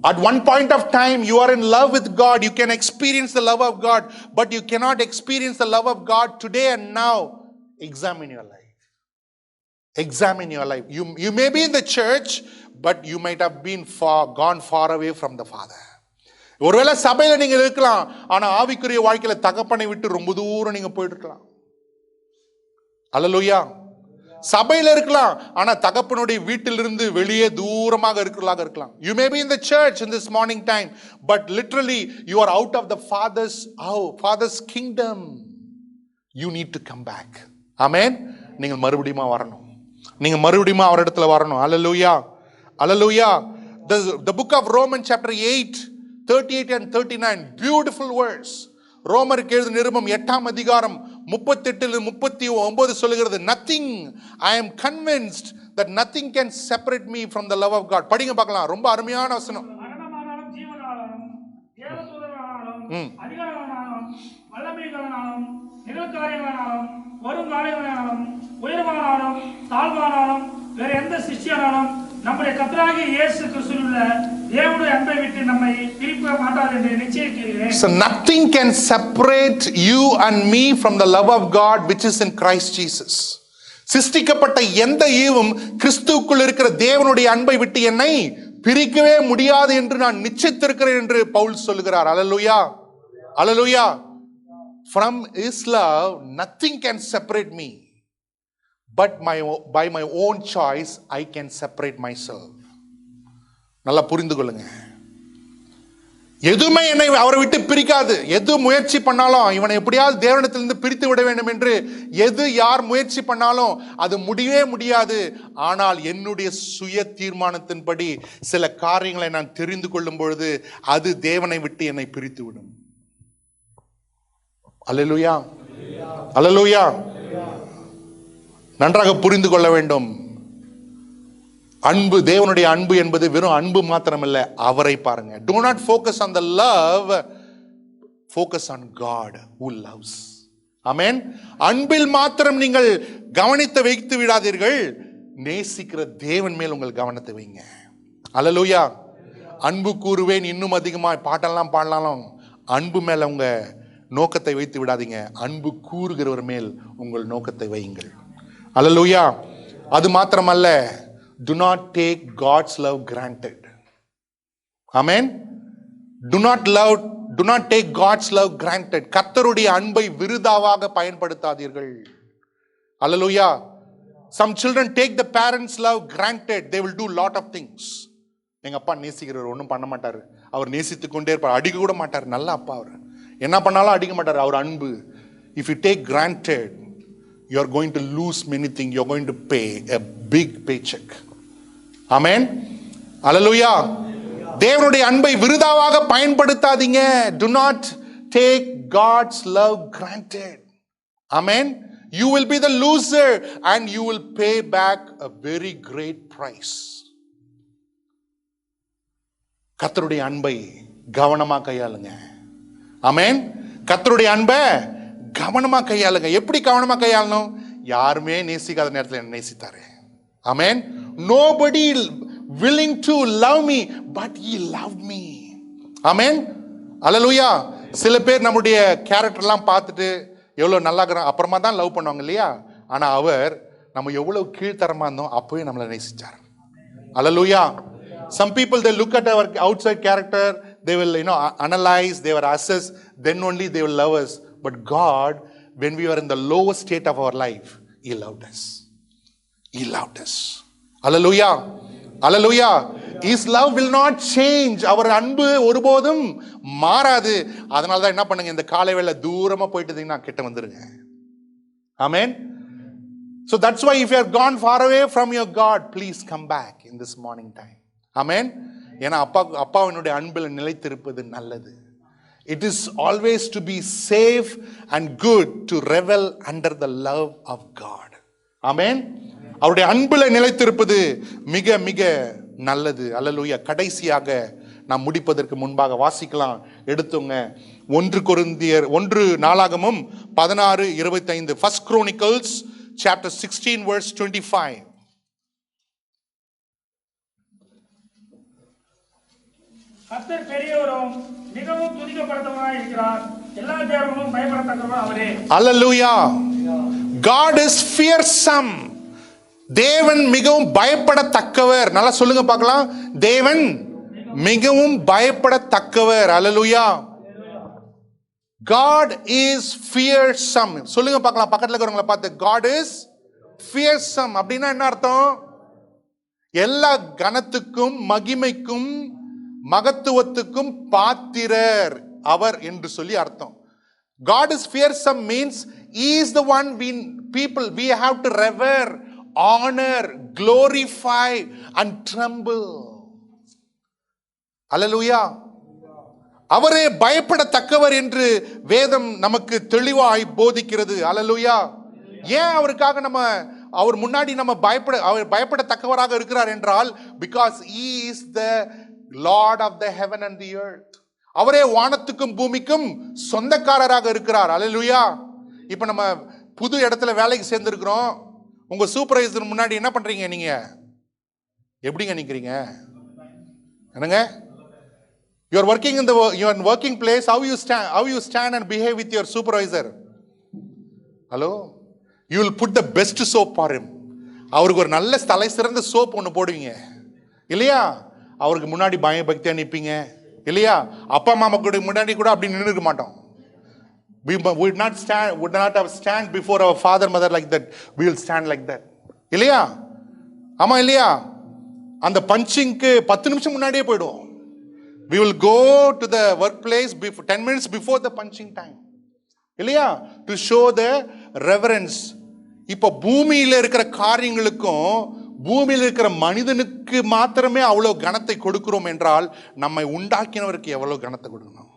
At one point of time you are in love with God, you can experience the love of God, but you cannot experience the love of God today and now. Examine your life. Examine your life. You may be in the church, but you might have been gone far away from the Father. ஒருவேளை சபையில நீங்க இருக்கலாம், ஆனா ஆவிக்குரிய வாழ்க்கையில தகப்பனை விட்டு ரொம்ப தூரம் நீங்க போயிட்டு இருக்கலாம். அல்லேலூயா. சபையில இருக்கலாம், ஆனா தகப்பனுடைய வீட்டிலிருந்து வெளியே தூரமாக இருக்கலாம். You may be in the church in this morning time, but literally you are out of the Father's kingdom. You need to come back. Amen. நீங்கள் மறுபடியும் வரணும். நீங்க மறுபடியும் அவரிடத்துல வரணும். அல்லேலூயா. அல்லேலூயா. The book of Romans chapter 8 38 and 39, beautiful verse. ரோமருக்கு எழுதின நிருபம் 8ஆம் அதிகாரம் 38 39 சொல்லுகிறது, nothing, I am convinced that nothing can separate me from the love of God. படிங்க பார்க்கலாம், ரொம்ப அருமையான வசனம். மரணமானாலும் ஜீவனாலும் தேவதூதனாலும் அதிகாரமானாலும் வல்லமையானாலும் நிகழ்காரியங்களானாலும் வருங்காரியங்களானாலும் உயர்வானாலும் தாழ்வானாலும் வேற எந்த சிஷ்டியானாலும் நம்முடைய கர்த்தராகிய இயேசு கிறிஸ்துவுள்ள தேவனுடைய அன்பை விட்டு நம்மை பிரிக்க மாட்டார் என்று நிச்சயிக்கிறேன். So nothing can separate you and me from the love of God which is in Christ Jesus. சிருஷ்டிக்கப்பட்ட எந்த ஈவும் கிறிஸ்துவுக்குள் இருக்கிற தேவனுடைய அன்பை விட்டு என்னை பிரிக்கவே முடியாது என்று நான் நிச்சயித்திருக்கிறேன் என்று பவுல் சொல்லுகிறார். அல்லேலூயா. அல்லேலூயா. From his love nothing can separate me, but by my own choice I can separate myself. நல்லா புரிந்து கொள்ளுங்க. எதுவுமே என்னை அவரை விட்டு பிரிக்காது. எது முயற்சி பண்ணாலும் இவனை எப்படியாவது தேவனிடத்திலிருந்து பிரித்து விட வேண்டும் என்று யார் முயற்சி பண்ணாலும் அது முடியவே முடியாது. ஆனால் என்னுடைய சுய தீர்மானத்தின்படி சில காரியங்களை நான் தெரிந்து கொள்ளும் பொழுது அது தேவனை விட்டு என்னை பிரித்து விடும். அல்லேலூயா. அல்லேலூயா. நன்றாக புரிந்து கொள்ள வேண்டும். அன்பு, தேவனுடைய அன்பு என்பது வெறும் அன்பு மாத்திரமல்ல, அவரை பாருங்க. Do not focus on the love, focus on God who loves. ஆமென். அன்பில் மாத்திரம் நீங்கள் கவனத்தை வைத்து விடாதீர்கள், நேசிக்கிற தேவன் மேல் உங்கள் கவனத்தை வைங்க. அல்லேலூயா. அன்பு கூறுவேன் இன்னும் அதிகமாக பாட்டெல்லாம் பாடலாம், அன்பு மேல உங்க நோக்கத்தை வைத்து விடாதீங்க, அன்பு கூறுகிறவர் மேல் உங்கள் நோக்கத்தை வையுங்கள். அல்லேலூயா. அது மாத்திரமல்ல, do not take God's love granted. Amen. Do not take God's love granted. கர்த்தருடைய அன்பை விருதாவாக பயன்படுத்தாதீர்கள். அல்லேலூயா. Some children take the parents' love granted. They will do lot of things. எங்க அப்பா நேசிக்கிறவர், ஒன்றும் பண்ண மாட்டாரு, அவர் நேசித்து கொண்டே இருப்பார், அடிக்க கூட மாட்டார். நல்ல அப்பா அவர், என்ன பண்ணாலும் அடிக்க மாட்டார், அவர் அன்பு. If you take granted, you are going to lose many things. You are going to pay a big paycheck. Amen. Hallelujah. தேவனுடைய அன்பை விருதாவாக பயன்படுத்தாதீங்க. Do not take God's love granted. Amen. You will be the loser and you will pay back a very great price. கர்த்தருடைய அன்பை கவனமா கையாளுங்க. ஆமென். கர்த்தருடைய அன்பை கவனமா கையாளுங்க. எப்படி கவனமா கையாளணும்? யாருமே நேசிக்காத நேரத்தில் என்ன நேசித்தாரு. ஆமென். Nobody willing to love me but he loved me. ஆமென். அல்லேலூயா. சில பேர் நம்முடைய கேரக்டர்லாம் பார்த்துட்டு எவ்வளோ நல்லா இருக்கிறோம் அப்புறமா தான் லவ் பண்ணுவாங்க இல்லையா? ஆனால் அவர் நம்ம எவ்வளோ கீழ்த்தரமாக இருந்தோம் அப்போவே நம்மளை நேசிச்சார். அல்லேலூயா. Some people, they look at our outside character, they will analyze, they will assess, then only they will love us. But God, when we were in the lowest state of our life, He loved us. He loved us. Hallelujah. Hallelujah. His love will not change. அவர் அன்பு ஒருபோதும் மாறாது. அதனால தான் என்ன பண்ணுங்க, இந்த காலை வேளை தூரமா போயிட்டு கிட்ட வந்துருங்க. Amen. So that's why if you are gone far away from your God, please come back in this morning time. Amen. ஏன்னா அப்பாவினுடைய அன்பில் நிலைத்திருப்பது நல்லது. It is always to be safe and good to revel under the love of God. Amen. அவருடைய அன்பில் நிலைத்திருப்பது மிக மிக நல்லது. அல்லேலூயா. கடைசியாக நாம் முடிப்பதற்கு முன்பாக வாசிக்கலாம். எடுத்துங்க 1 நாளாகமம் 16:25. First Chronicles chapter 16 verse 25. கர்த்தர் பெரியவரும் மிகவும் துதிக்கப்படத்தக்கவராய் இருக்கிறார். எல்லா தேவர்களும் பயப்படத்தக்கவர் அவரே. Hallelujah. God is fearsome. தேவன் மிகவும் பயப்படத்தக்கவர். நல்லா சொல்லுங்க பார்க்கலாம். தேவன் மிகவும் பயப்படத்தக்கவர். Hallelujah. God is fearsome. சொல்லுங்க பார்க்கலாம் பக்கத்துல இருக்கிறவங்கள பார்த்து. God is fearsome. அப்படின்னா என்ன அர்த்தம்? எல்லா கனத்துக்கும் மகிமைக்கும் மகத்துவத்துக்கும் பாத்திரர் அவர் என்று சொல்லி அர்த்தம். God is fearsome means He is the one we have to revere, honor, glorify and tremble. Hallelujah. அவரே பயப்படத்தக்கவர் என்று வேதம் நமக்கு தெளிவாய் போதிக்கிறது. Hallelujah. ஏன் அவருக்காக அவர் முன்னாடி அவர் பயப்படத்தக்கவராக இருக்கிறார் என்றால், because He is the Lord of the heaven and the earth. அவரே வானத்துக்கும் பூமிக்கும் சொந்தக்காரராக இருக்கிறார். அல்லேலூயா. இப்ப நம்ம புது இடத்துல வேலைக்கு சேர்ந்திருக்கிறோம். உங்க சூப்பர்வைசர் முன்னாடி என்ன பண்றீங்க? நீங்க எப்படிங்க நிக்கிறீங்க? என்னங்க? You are working in your working place. How you stand and behave with your supervisor? Hello? You will put the best soap for him. அவருக்கு ஒரு நல்ல தலை சிறந்த சோப் ஒன்று போடுவீங்க இல்லையா? அவருக்கு முன்னாடி பயபக்தியா நிற்பீங்க இல்லையா? அப்பா அம்மா கூட முன்னாடி கூட அப்படி நின்றுக்க மாட்டோம். We would not have stand before our father mother like that. We will stand like that. இல்லையா? ஆமா இல்லையா? அந்த பஞ்சிங்க்கு 10 நிமிஷம் முன்னாடியே போயிடுவோம். We will go to the workplace 10 minutes before the punching time. இல்லையா? To show the reverence. இப்போ பூமியில இருக்கிற காரியங்களுக்கும் பூமியில் இருக்கிற மனிதனுக்கு மாத்திரமே அவ்வளவு கனத்தை கொடுக்கிறோம் என்றால் நம்மை உண்டாக்கினவருக்கு எவ்வளவு கனத்தை கொடுக்கணும்?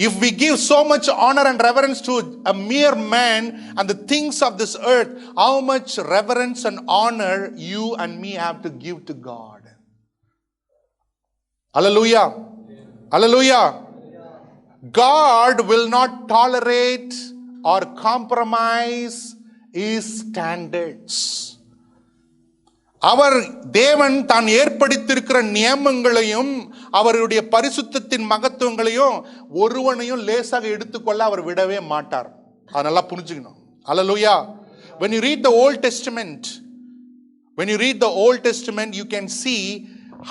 If we give so much honor and reverence to a mere man and the things of this earth, how much reverence and honor you and me have to give to God? Hallelujah. Hallelujah. God will not tolerate or compromise His standards. அவர் தேவன் தான் ஏற்படுத்தியிருக்கிற நியமங்களையும் அவருடைய பரிசுத்தத்தின் மகத்துவங்களையும் ஒருவனையும் லேசாக எடுத்துக்கொள்ள அவர் விடவே மாட்டார். அதனால புரிஞ்சுக்கணும். Hallelujah. When you read the Old Testament, you can see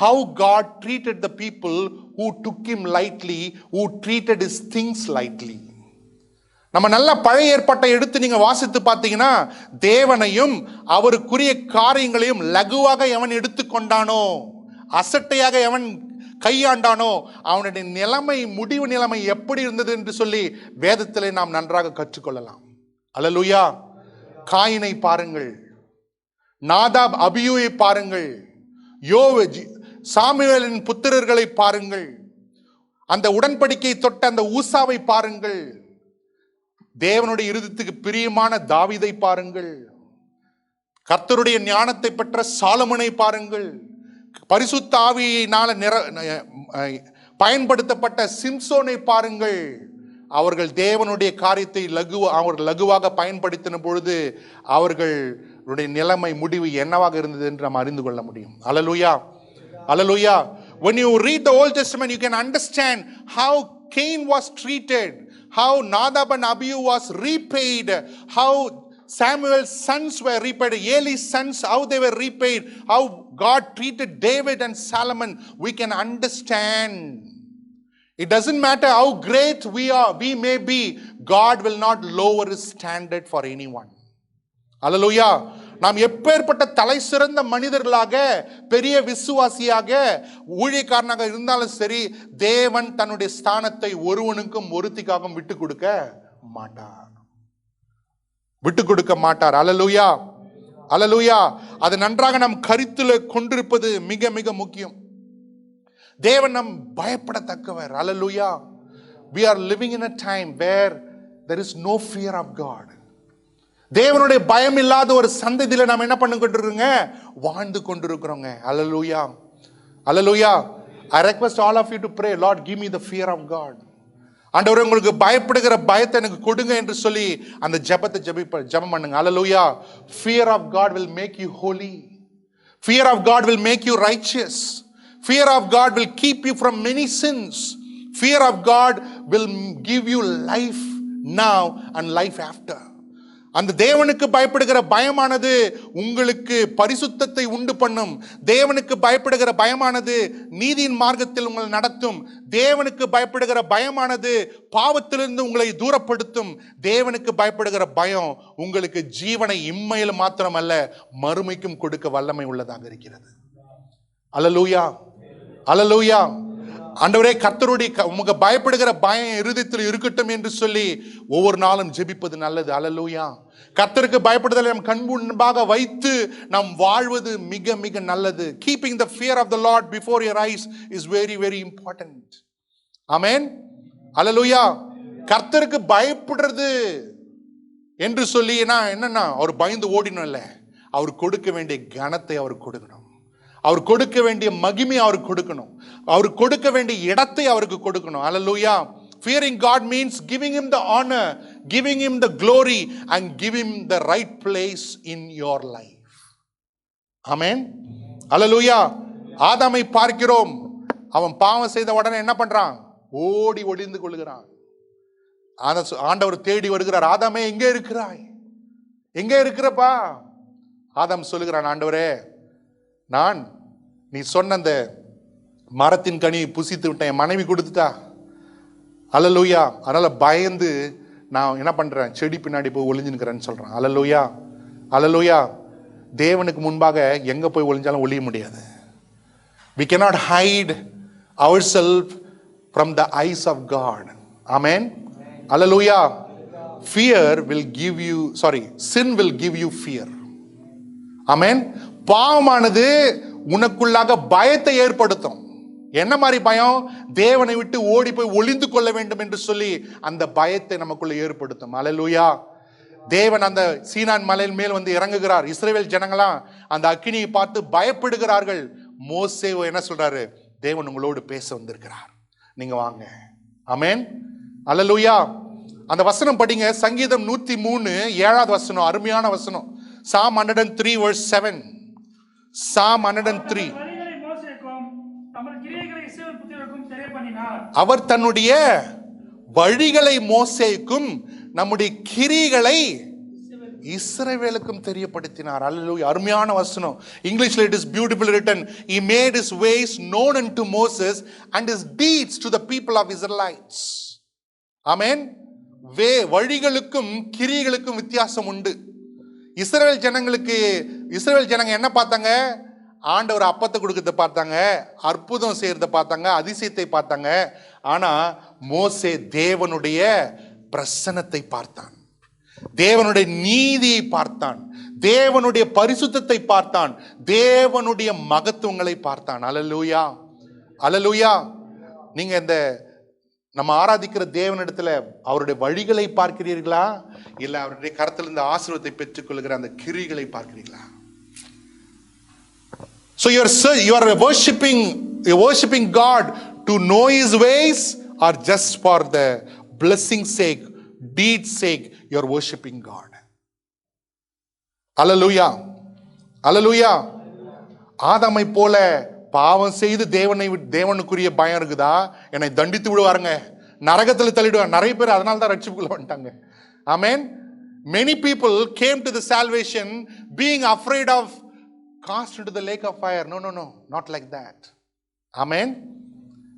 how God treated the people who took Him lightly, who treated His things lightly. நம்ம நல்ல பழைய ஏற்பாட்டை எடுத்து நீங்க வாசித்து பார்த்தீங்கன்னா, தேவனையும் அவருக்குரிய காரியங்களையும் லகுவாக எவன் எடுத்துக்கொண்டானோ, அசட்டையாக எவன் கையாண்டானோ, அவனுடைய முடிவு நிலைமை எப்படி இருந்தது என்று சொல்லி வேதத்திலே நாம் நன்றாக கற்றுக்கொள்ளலாம். அல்லேலூயா. காயினை பாருங்கள், நாதாப் அபியூவை பாருங்கள், சாமுவேலின் புத்திரர்களை பாருங்கள், அந்த உடன்படிக்கை தொட்ட அந்த ஊசாவை பாருங்கள், தேவனுடைய இருதயத்துக்கு பிரியமான தாவீதை பாருங்கள். கர்த்தருடைய ஞானத்தை பெற்ற சாலமோனை பாருங்கள். பரிசுத்த ஆவியினால பயன்படுத்தப்பட்ட சிம்சோனை பாருங்கள். அவர்கள் தேவனுடைய காரியத்தை லகுவாக பயன்படுத்தின பொழுது அவர்களுடைய நிலைமை முடிவு என்னவாக இருந்தது என்று நாம் அறிந்து கொள்ள முடியும். அல்லேலூயா, அல்லேலூயா. When you read the Old Testament, you can understand how Cain was treated, how Nadab and Abihu was repaid, how Samuel's sons were repaid, Eli's sons, how they were repaid, how God treated David and Solomon. We can understand. It doesn't matter how great we may be, God will not lower his standard for anyone. Hallelujah. நாம் எப்பேற்பட்ட தலை சிறந்த மனிதர்களாக, பெரிய விசுவாசியாக, ஊழியக்காரனாக இருந்தாலும் சரி, தேவன் தன்னுடைய ஸ்தானத்தை ஒருவனுக்கும் ஒருத்திக்காகவும் விட்டு கொடுக்க மாட்டார். விட்டு கொடுக்க மாட்டார். அல்லேலூயா, அல்லேலூயா. அது நன்றாக நாம் கருத்துல கொண்டிருப்பது மிக மிக முக்கியம். தேவன் நம் பயப்படத்தக்கவர். அல்லேலூயா. We are living in a time where there is no fear of God. தேவனுடைய பயம் இல்லாத ஒரு சந்ததியில நாம் என்ன பண்ணி கொண்டிருக்கோங்க? வாழ்ந்து கொண்டிருக்கிறோங்க. அல்லேலூயா, அல்லேலூயா. I request all of you to pray, Lord, give me the fear of God. ஆண்டவரே, உங்களுக்கு பயப்படுகிற பயத்தை எனக்கு கொடுங்க என்று சொல்லி அந்த ஜெபத்தை ஜெபம் பண்ணுங்க. அல்லேலூயா. Fear of God will make you holy. Fear of God will make you righteous. Fear of God will keep you from many sins. Fear of God will give you life now and life after. அந்த தேவனுக்கு பயப்படுகிற பயமானது உங்களுக்கு பரிசுத்தத்தை உண்டு பண்ணும். தேவனுக்கு பயப்படுகிற பயமானது நீதியின் மார்க்கத்தில் உங்களை நடத்தும். தேவனுக்கு பயப்படுகிற பயமானது பாவத்திலிருந்து உங்களை தூரப்படுத்தும். தேவனுக்கு பயப்படுகிற பயம் உங்களுக்கு ஜீவனை இம்மையில் மாத்திரமல்ல, மறுமைக்கும் கொடுக்க வல்லமை உள்ளதாக இருக்கிறது. அல்லேலூயா, அல்லேலூயா. ஆண்டவரே, கர்த்தருடைய உமக்கு பயப்படுகிற பயம் இருதயத்தில் இருக்கட்டும் என்று சொல்லி ஒவ்வொரு நாளும் ஜெபிப்பது நல்லது. அல்லேலூயா. கர்த்தருக்கு பயப்படுதலை நம் கண் முன்பாக வைத்து நாம் வாழ்வது மிக மிக நல்லது. Keeping the fear of the Lord before your eyes is very very important. ஆமென். அல்லேலூயா. கர்த்தருக்கு பயப்படுறது என்று சொல்லி என்னன்னா அவர் பயந்து ஓடினோம் இல்ல, அவர் கொடுக்க வேண்டிய கனத்தை அவர் கொடுக்கணும். அவர் கொடுக்க வேண்டிய மகிமை அவருக்கு கொடுக்கணும். அவர் கொடுக்க வேண்டிய இடத்தை அவருக்கு கொடுக்கணும். அல்லேலூயா. Fearing God means giving him the honor, giving him the glory and giving him the right place in your life. Amen. Hallelujah. ஆதாமை பார்க்கிறோம். அவன் பாவம் செய்த உடனே என்ன பண்றான்? ஓடி ஒளிந்து கொள்கிறான். ஆண்டவர் தேடி வருகிறார். ஆதாமே, எங்கே இருக்கிறாய்? எங்கே இருக்கிறப்பா? ஆதாம் சொல்லுகிறான், ஆண்டவரே, நான் நீ சொன்ன அந்த மரத்தின் கனி புசித்து விட்டேன், என் மனைவி கொடுத்துட்டா. அல்லேலூயா. அதனால பயந்து நான் என்ன பண்றேன்? செடி பின்னாடி போய் ஒளிஞ்சுக்கிறேன்னு சொல்றான். அல்லேலூயா, அல்லேலூயா. தேவனுக்கு முன்பாக எங்க போய் ஒளிஞ்சாலும் ஒளிய முடியாது. We cannot hide ourselves from the eyes of God. Amen. Hallelujah. Sin will give you fear. Amen. பாவமானது உனக்குள்ளாக பயத்தை ஏற்படுத்தும். என்ன மாதிரி பயம்? தேவனை விட்டு ஓடி போய் ஒளிந்து கொள்ள வேண்டும் என்று சொல்லி அந்த பயத்தை நமக்குள்ள ஏற்படுத்தும். அல்லேலூயா. தேவன் அந்த சீனான் மலையின் மேல் வந்து இறங்குகிறார். இஸ்ரவேல் ஜனங்களாம் அந்த அக்கினியை பார்த்து பயப்படுகிறார்கள். மோசே என்ன சொல்றாரு? தேவன் உங்களோடு பேச வந்திருக்கிறார், நீங்க வாங்க. ஆமென். அல்லேலூயா. அந்த வசனம் படிங்க. சங்கீதம் 103 7வது வசனம், அருமையான வசனம். Psalm 103 verse 7. Psalm 103. அவர் தன்னுடைய வழிகளை மோசேக்கும் நம்முடைய கிரியைகளை இஸ்ரவேலுக்கும் தெரியப்படுத்தினார். அல்லேலூயா. அருமையான வசனம். இங்கிலீஷ்ல it is beautifully written. He made his ways known unto Moses and his deeds to the people of Israelites. ஆமென். வழிகளுக்கும் கிரியைகளுக்கும் வித்தியாசம் உண்டு. இஸ்ரவேல் ஜனங்க என்ன பார்த்தாங்க? ஆண்டவர் அப்பத்தை கொடுக்கறத பார்த்தாங்க, அற்புதம் செய்யறத பார்த்தாங்க, அதிசயத்தை பார்த்தாங்க. ஆனா மோசே தேவனுடைய பிரசன்னத்தை பார்த்தான், தேவனுடைய நீதியை பார்த்தான், தேவனுடைய பரிசுத்தத்தை பார்த்தான், தேவனுடைய மகத்துவங்களை பார்த்தான். அல்லேலூயா, அல்லேலூயா. நீங்க இந்த நம்ம ஆராதிக்கிற தேவனிடத்துல அவருடைய வழிகளை பார்க்கிறீர்களா, இல்ல அவருடைய கரத்திலிருந்து ஆசீர்வாதத்தை பெற்றுக்கொள்கிற அந்த கிரிகளை பார்க்கிறீர்களா? So you are worshiping God to know His ways, or just for the blessing sake, deed sake, you are worshiping God. Hallelujah, hallelujah. ஆதாமை போல பாவம் செய்து தேவனுக்குரிய பயம் இருக்குதா, என்னை தண்டித்து விடுவாருங்க, நரகத்தில் தள்ளிடுவார். நிறைய பேர் அதனால தான் ரட்சிப்புக்குள்ள வந்துட்டாங்க. ஆமென். Many people came to the salvation being afraid of cast into the lake of fire. No, not like that. Amen.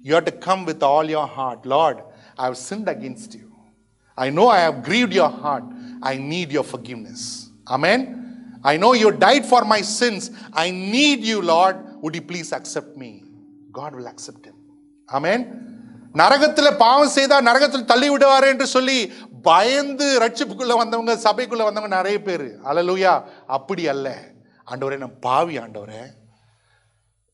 You have to come with all your heart. Lord, I have sinned against you. I know I have grieved your heart. I need your forgiveness. Amen. I know you died for my sins. I need you, Lord. Would you please accept me? God will accept him. Amen. நரகத்தில் பாவம் செய்தா நரகத்தில் தள்ளி விடுவாரு என்று சொல்லி பயந்து ரட்சிப்புக்குள்ள வந்தவங்க, சபைக்குள்ள வந்தவங்க நிறைய பேர். அல்லேலூயா. அப்படி அல்ல. ஆண்டவரே, நான் பாவி, ஆண்டவரே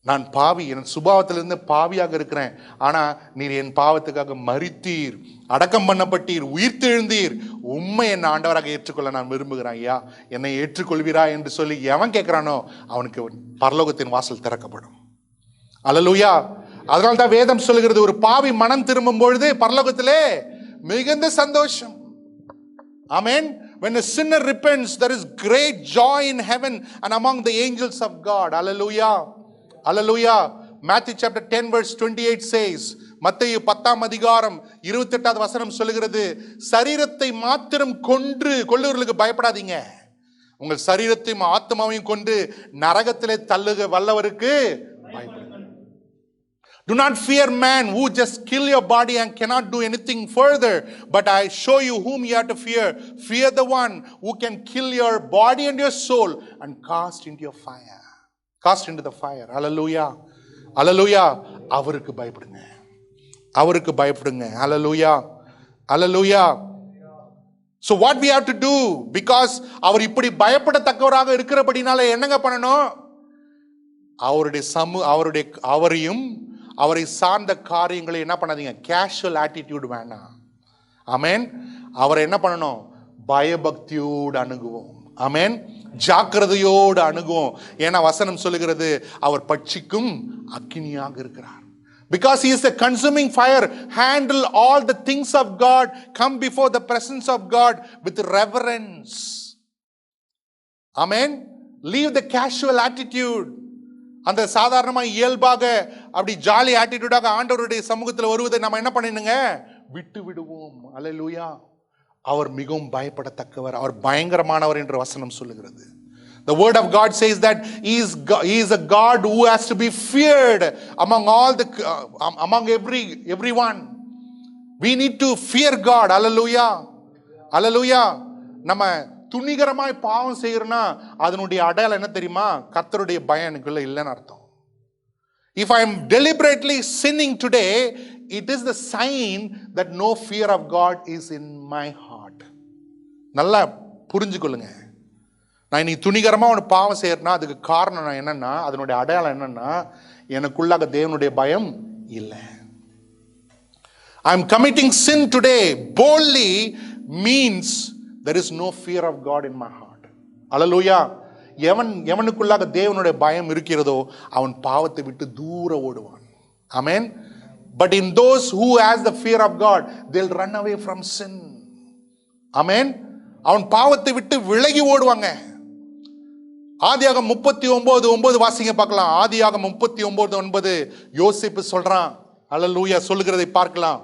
நான் பாவி, என் சுபாவத்திலிருந்து பாவியாக இருக்கிறேன். ஆனா நீர் என் பாவத்துக்காக மரித்தீர், அடக்கம் பண்ணப்பட்டீர், உயிர்த்தெழுந்தீர். உண்மை என் ஆண்டவராக ஏற்றுக்கொள்ள நான் விரும்புகிறேன். ஐயா, என்னை ஏற்றுக்கொள்வீரா என்று சொல்லி எவன் கேட்கிறானோ அவனுக்கு பரலோகத்தின் வாசல் திறக்கப்படும். அல்லேலூயா. அதனால தான் வேதம் சொல்லுகிறது, ஒரு பாவி மனம் திரும்பும் பொழுது பரலோகத்திலே மிகுந்த சந்தோஷம். ஆமென். When a sinner repents, there is great joy in heaven and among the angels of God. Hallelujah. Hallelujah. Matthew chapter 10 verse 28 says, மத்தேயு 10ஆம் அதிகாரம் 28வது வசனம் சொல்லுகிறது, சரீரத்தை மாத்திரம் கொல்லுகிறவர்களுக்கு பயப்படாதீங்க, உங்கள் சரீரத்தையும் ஆத்மாவையும் கொண்டு நரகத்திலே தள்ளுக வல்லவருக்கு பயப்படுங்க. Do not fear man who just kill your body and cannot do anything further, but I show you whom you have to fear. Fear the one who can kill your body and your soul and cast into the fire. Hallelujah. Hallelujah. அவருக்கு பயப்படுங்க, அவருக்கு பயப்படுங்க. Hallelujah. Hallelujah. So what we have to do, because அவர் இப்படி பயப்படத்தக்கவராக இருக்கிறபடினால என்னங்க பண்ணணும்? அவரையும் அவரை சார்ந்த காரியங்களை என்ன பண்ணாதீங்க, கேஷுவல் ஆட்டிடியூட் வேணாம். ஆமென். அவரை என்ன பண்ணணும்? பயபக்தியோடு அணுகுவோம். ஆமென். ஜாக்கிரதையோடு அணுகுவோம். ஏன்னா வசனம் சொல்லுகிறது, அவர் பட்சிக்கும் அக்கினியாக இருக்கிறார். Because he is a consuming fire. Handle all the things of God. Come before the presence of God with reverence. Amen. Leave the casual attitude. அந்த சாதாரணமாக இயல்பாக அப்படி ஜாலி ஆட்டிடியூடாக ஆண்டவருடைய சமூகத்தில் வருவதை நம்ம என்ன பண்ணிடுங்க, விட்டு விடுவோம். அல்லேலூயா. அவர் மிகவும் பயப்படத்தக்கவர், அவர் பயங்கரமானவர் என்று வசனம் சொல்லுகிறது. The word of God says that he is a God who has to be feared among everyone. We need to fear God. Hallelujah. Hallelujah. நம்ம துணிகரமாய் பாவம் செய்யறோம்னா அதனுடைய அடையாளம் என்ன தெரியுமா? கர்த்தருடைய பயம் எனக்குள்ள இல்லைன்னு அர்த்தம். If I am deliberately sinning today, it is the sign that no fear of God is in my heart. நல்லா புரிஞ்சுக்கொள்ளுங்க. நான் இன்னைக்கு துணிகரமா ஒரு பாவம் செய்யறேன்னா அதுக்கு காரணம் என்னன்னா, அதனுடைய அடையாளம் என்னன்னா, எனக்குள்ளாக தேவனுடைய பயம் இல்லை. I am committing sin today boldly means there is no fear of God in my heart. Hallelujah. எவனுக்குள்ளாக தேவனுடைய பயம் இருக்கிறதோ அவன் பாவத்தை விட்டு தூர ஓடுவான். Amen. But in those who has the fear of God, they'll run away from sin. Amen. அவன் பாவத்தை விட்டு விலகி ஓடுவாங்க. ஆதியாகமம் 39:9 வாசிங்க பார்க்கலாம். ஆதியாகமம் 39:9 யோசேப்பு சொல்றான். அல்லேலூயா. சொல்லுகிறதை பார்க்கலாம்.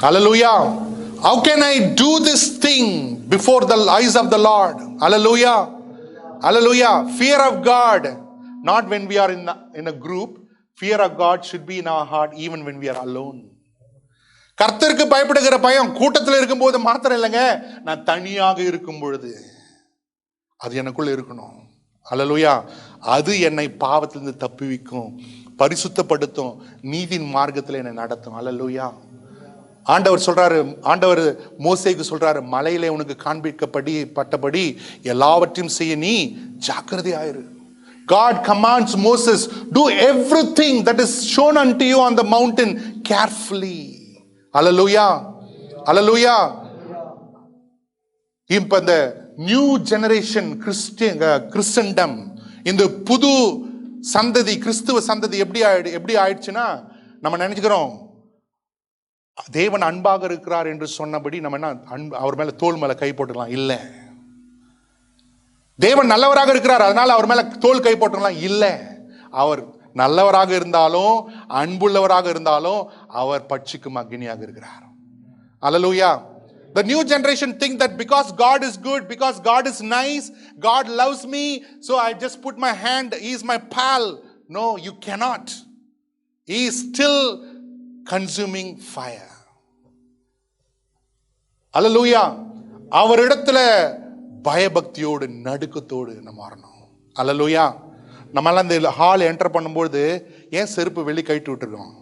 Hallelujah. How can I do this thing before the eyes of the Lord? Hallelujah. Hallelujah. Fear of God, not when we are in a group. Fear of God should be in our heart even when we are alone. கர்த்தருக்கு பயப்படுகிற பயம் கூட்டத்தில் இருக்கும்போது மாத்திரம் இல்லைங்க, நான் தனியாக இருக்கும் பொழுது அது எனக்குள்ள இருக்கணும். அல்லேலூயா. அது என்னை பாவத்திலிருந்து தப்புவிக்கும், பரிசுத்தப்படுத்தும், நீதியின் மார்க்கத்தில் என்னை நடத்தும். அல்லேலூயா. ஆண்டவர் சொல்றாரு, ஆண்டவர் மோசேக்கு சொல்றாரு, மலையிலே உனக்கு காண்பிக்கப்பட்டபடி எல்லாவற்றையும் செய்ய நீ ஜாக்கிரதையாயிரு. God commands Moses, do everything that is shown unto you on the mountain carefully. Hallelujah. Hallelujah. இப்ப இந்த நியூ ஜெனரேஷன் கிறிஸ்டன்டம், இந்த புது சந்ததி, கிறிஸ்துவ சந்ததி எப்படி ஆயிடுச்சுன்னா, நம்ம நினைச்சுக்கிறோம் தேவன் அன்பாக இருக்கிறார் என்று சொன்னபடி நம்ம என்ன அவர் மேல தோல் மேல கை போட்டுக்கலாம். இல்ல. தேவன் நல்லவராக இருக்கிறார் அதனால அவர் மேல தோல் கை போட்டுக்கலாம். இல்ல. அவர் நல்லவராக இருந்தாலும் அன்புள்ளவராக இருந்தாலும் அவர் பட்சிக்கும் அக்னியாக இருக்கிறார். அல்லேலூயா. The new generation think that because God is good, because God is nice, God loves me, so I just put my hand, he is my pal. No, you cannot. He is still consuming fire. Hallelujah. அவரிடத்துல பயபக்தியோடு நடுக்கத்தோடு நம்ம வரணும். Hallelujah. நம்மளாம் இந்த hall enter பண்ணும்போது ஏன் செருப்பு வெளியே கழட்டி விட்டுருக்கோம்?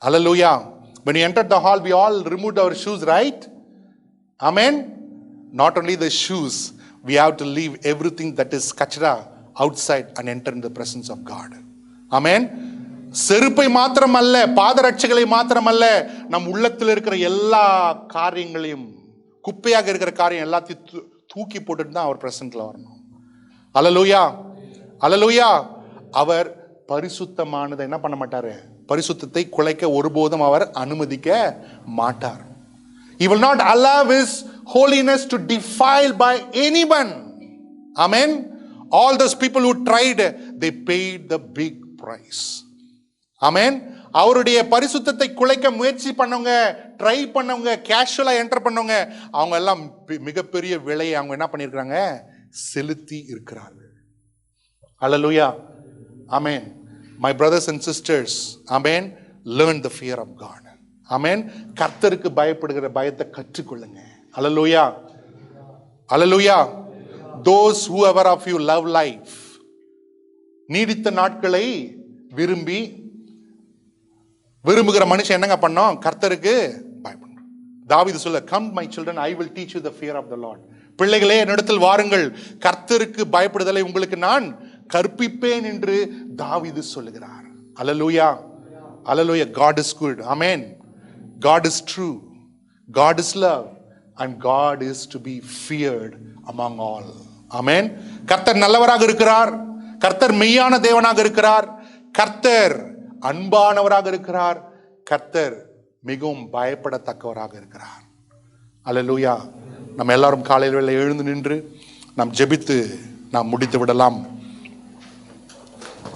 Hallelujah. When we entered the hall, we all removed our shoes, right? Amen. Not only the shoes, we have to leave everything that is kachra outside and enter in the presence of God. Amen. செருப்பை மாத்திரமல்ல, பாதரட்சைகளை மாத்திரமல்ல, நம் உள்ளத்தில் இருக்கிற எல்லா காரியங்களையும், குப்பையாக இருக்கிற காரியம் எல்லாத்தையும் தூக்கி போட்டுட்டு தான் அவர் பிரசன்ட்ல வரணும். அல்லேலூயா. அல்லேலூயா. அவர் பரிசுத்தமானதை என்ன பண்ண மாட்டாரு? பரிசுத்தத்தை குலைக்க ஒருபோதும் அவர் அனுமதிக்க மாட்டார். He will not allow his holiness to defile by anyone. Amen. All those people who tried, they paid the big price. Amen. அவருடைய பரிசுத்தத்தை குலைக்க முயற்சி பண்ணவங்க, ட்ரை பண்ணவங்க, கேஷுவலா என்டர் பண்ணவங்க, அவங்க எல்லாம் மிகப்பெரிய விலையை அவங்க என்ன பண்ணிருக்காங்க? செலுத்தி இருக்கிறார்கள். அல்லேலூயா. ஆமென். My brothers and sisters, amen, learn the fear of God. Amen. கர்த்தருக்கு பயப்படுகிற பயத்தை கற்றுக்கொள்ளுங்க. Hallelujah. Hallelujah. Those whoever of you love life, நீடித்த நாட்களை விரும்புகிற மனுஷன் என்னங்க பண்ணோம்? கர்த்தருக்கு பயப்படணும். தாவீது சொல்ல, come my children, I will teach you the fear of the Lord. பிள்ளைகளே என்னிடத்தில் வாருங்கள், கர்த்தருக்கு பயப்படுதலை உங்களுக்கு நான் கற்பிப்பேன் என்று தாவீது சொல்லுகிறார். அல்லேலூயா. அல்லேலூயா. God is good. Amen. God is true. God is love. And God is to be feared among all. Amen. கர்த்தர் நல்லவராக இருக்கிறார். கர்த்தர் மெய்யான தேவனாக இருக்கிறார். கர்த்தர் அன்பானவராக இருக்கிறார். கர்த்தர் மிகவும் பயப்படத்தக்கவராக இருக்கிறார். அல்லேலூயா. நம்ம எல்லாரும் காலையில் எழுந்து நின்று நாம் ஜெபித்து நாம் முடித்து விடலாம்.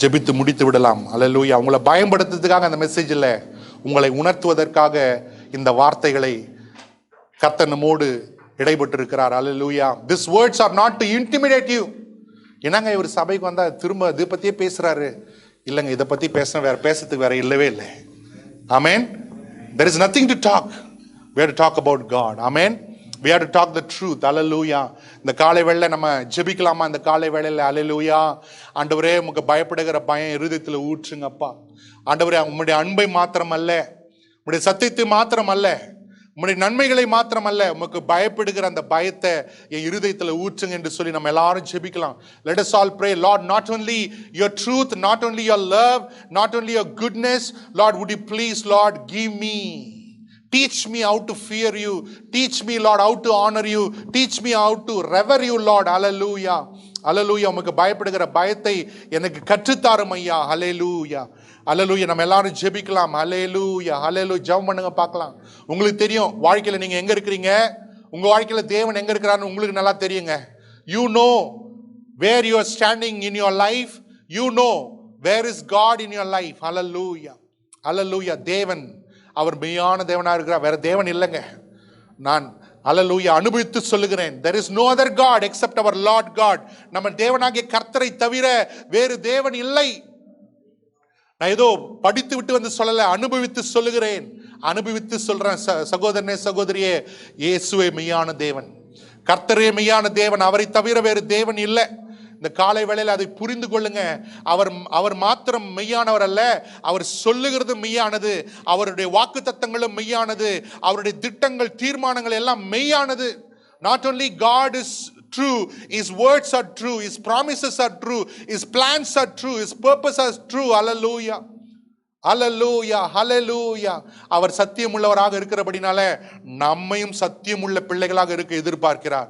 ஜெபித்து முடித்து விடலாம். அல்லேலூயா. உங்களை பயன்படுத்துறதுக்காக அந்த மெசேஜ் இல்லை, உங்களை உணர்த்துவதற்காக இந்த வார்த்தைகளை கர்த்தர் நம்மோடு இடைப்பட்டு இருக்கிறார். அல்லேலூயா. These words are not to intimidate you. என்னங்க இவர் சபைக்கு வந்தா திரும்ப இதை பத்தியே பேசுறாரு? இல்லைங்க, இதை பத்தி பேச வேற பேசுறதுக்கு வேற இல்லவே இல்லை. Amen. There is nothing to talk. We have to talk about God. Amen. We have to talk the truth. Hallelujah. இந்த காலை வேளையில நம்ம ஜெபிக்கலாமா? இந்த காலை வேளையில அல்லேலூயா. ஆண்டவரே, உமக்கு பயப்படுகிற பயம் இருதயத்தில் ஊற்றுங்கப்பா. ஆண்டவரே, உம்முடைய அன்பை மாத்திரமல்ல, உம்முடைய சத்தியத்தை மாத்திரமல்ல, உம்முடைய நன்மைகளை மாத்திரமல்ல, உமக்கு பயப்படுகிற அந்த பயத்தை என் இருதயத்தில் ஊற்றுங்க என்று சொல்லி நம்ம எல்லாரும் ஜெபிக்கலாம். Let us all pray. Lord, not only your truth, not only your love, not only your goodness, Lord, would you please, Lord, give me, teach me how to fear you. Teach me, Lord, how to honor you. Teach me how to revere you, Lord. Hallelujah. Hallelujah. உமக்கு பயப்படுகிற பயத்தை எனக்கு கற்றுத்தாரும் ஐயா. ஹல்லேலூயா. ஹல்லேலூயா. நம்ம எல்லாரும் ஜெபிக்கலாம். ஹல்லேலூயா. ஹல்லேலூயா. ஜெபம் பண்ணுங்க பார்க்கலாம். உங்களுக்கு தெரியும் வாழ்க்கையில நீங்க எங்க இருக்கிறீங்க, உங்க வாழ்க்கையில தேவன் எங்க இருக்கிறாருன்னு உங்களுக்கு நல்லா தெரியுங்க. You know where you are standing in your life. You know where is God in your life. Hallelujah. Hallelujah. தேவன் அவர் மெய்யான தேவனா இருக்கிறார், வேற தேவன் இல்லைங்க. நான் அல்லேலூயா அனுபவித்து சொல்லுகிறேன். There is no other God except our Lord God. நம்ம தேவனாகிய கர்த்தரை தவிர வேறு தேவன் இல்லை. நான் ஏதோ படித்து விட்டு வந்து சொல்லல, அனுபவித்து சொல்லுகிறேன். அனுபவித்து சொல்றேன் சகோதரனே, சகோதரியே. இயேசுவே மெய்யான தேவன், கர்த்தரே மெய்யான தேவன். அவரை தவிர வேறு தேவன் இல்லை. இந்த காலை வேளையில் அதை புரிந்து கொள்ளுங்க. அவர் மாத்திரம் மெய்யானவர் அல்ல, அவர் சொல்லுகிறது மெய்யானது, அவருடைய வாக்குத்தத்தங்களும் மெய்யானது, அவருடைய திட்டங்கள் தீர்மானங்கள் எல்லாம் மெய்யானது. Not only God is true, His words are true, His promises are true, His plans are true, His purpose are true. Hallelujah, hallelujah, hallelujah. அவர் சத்தியம் உள்ளவராக இருக்கிறபடினால நம்மையும் சத்தியம் உள்ள பிள்ளைகளாக இருக்க எதிர்பார்க்கிறார்.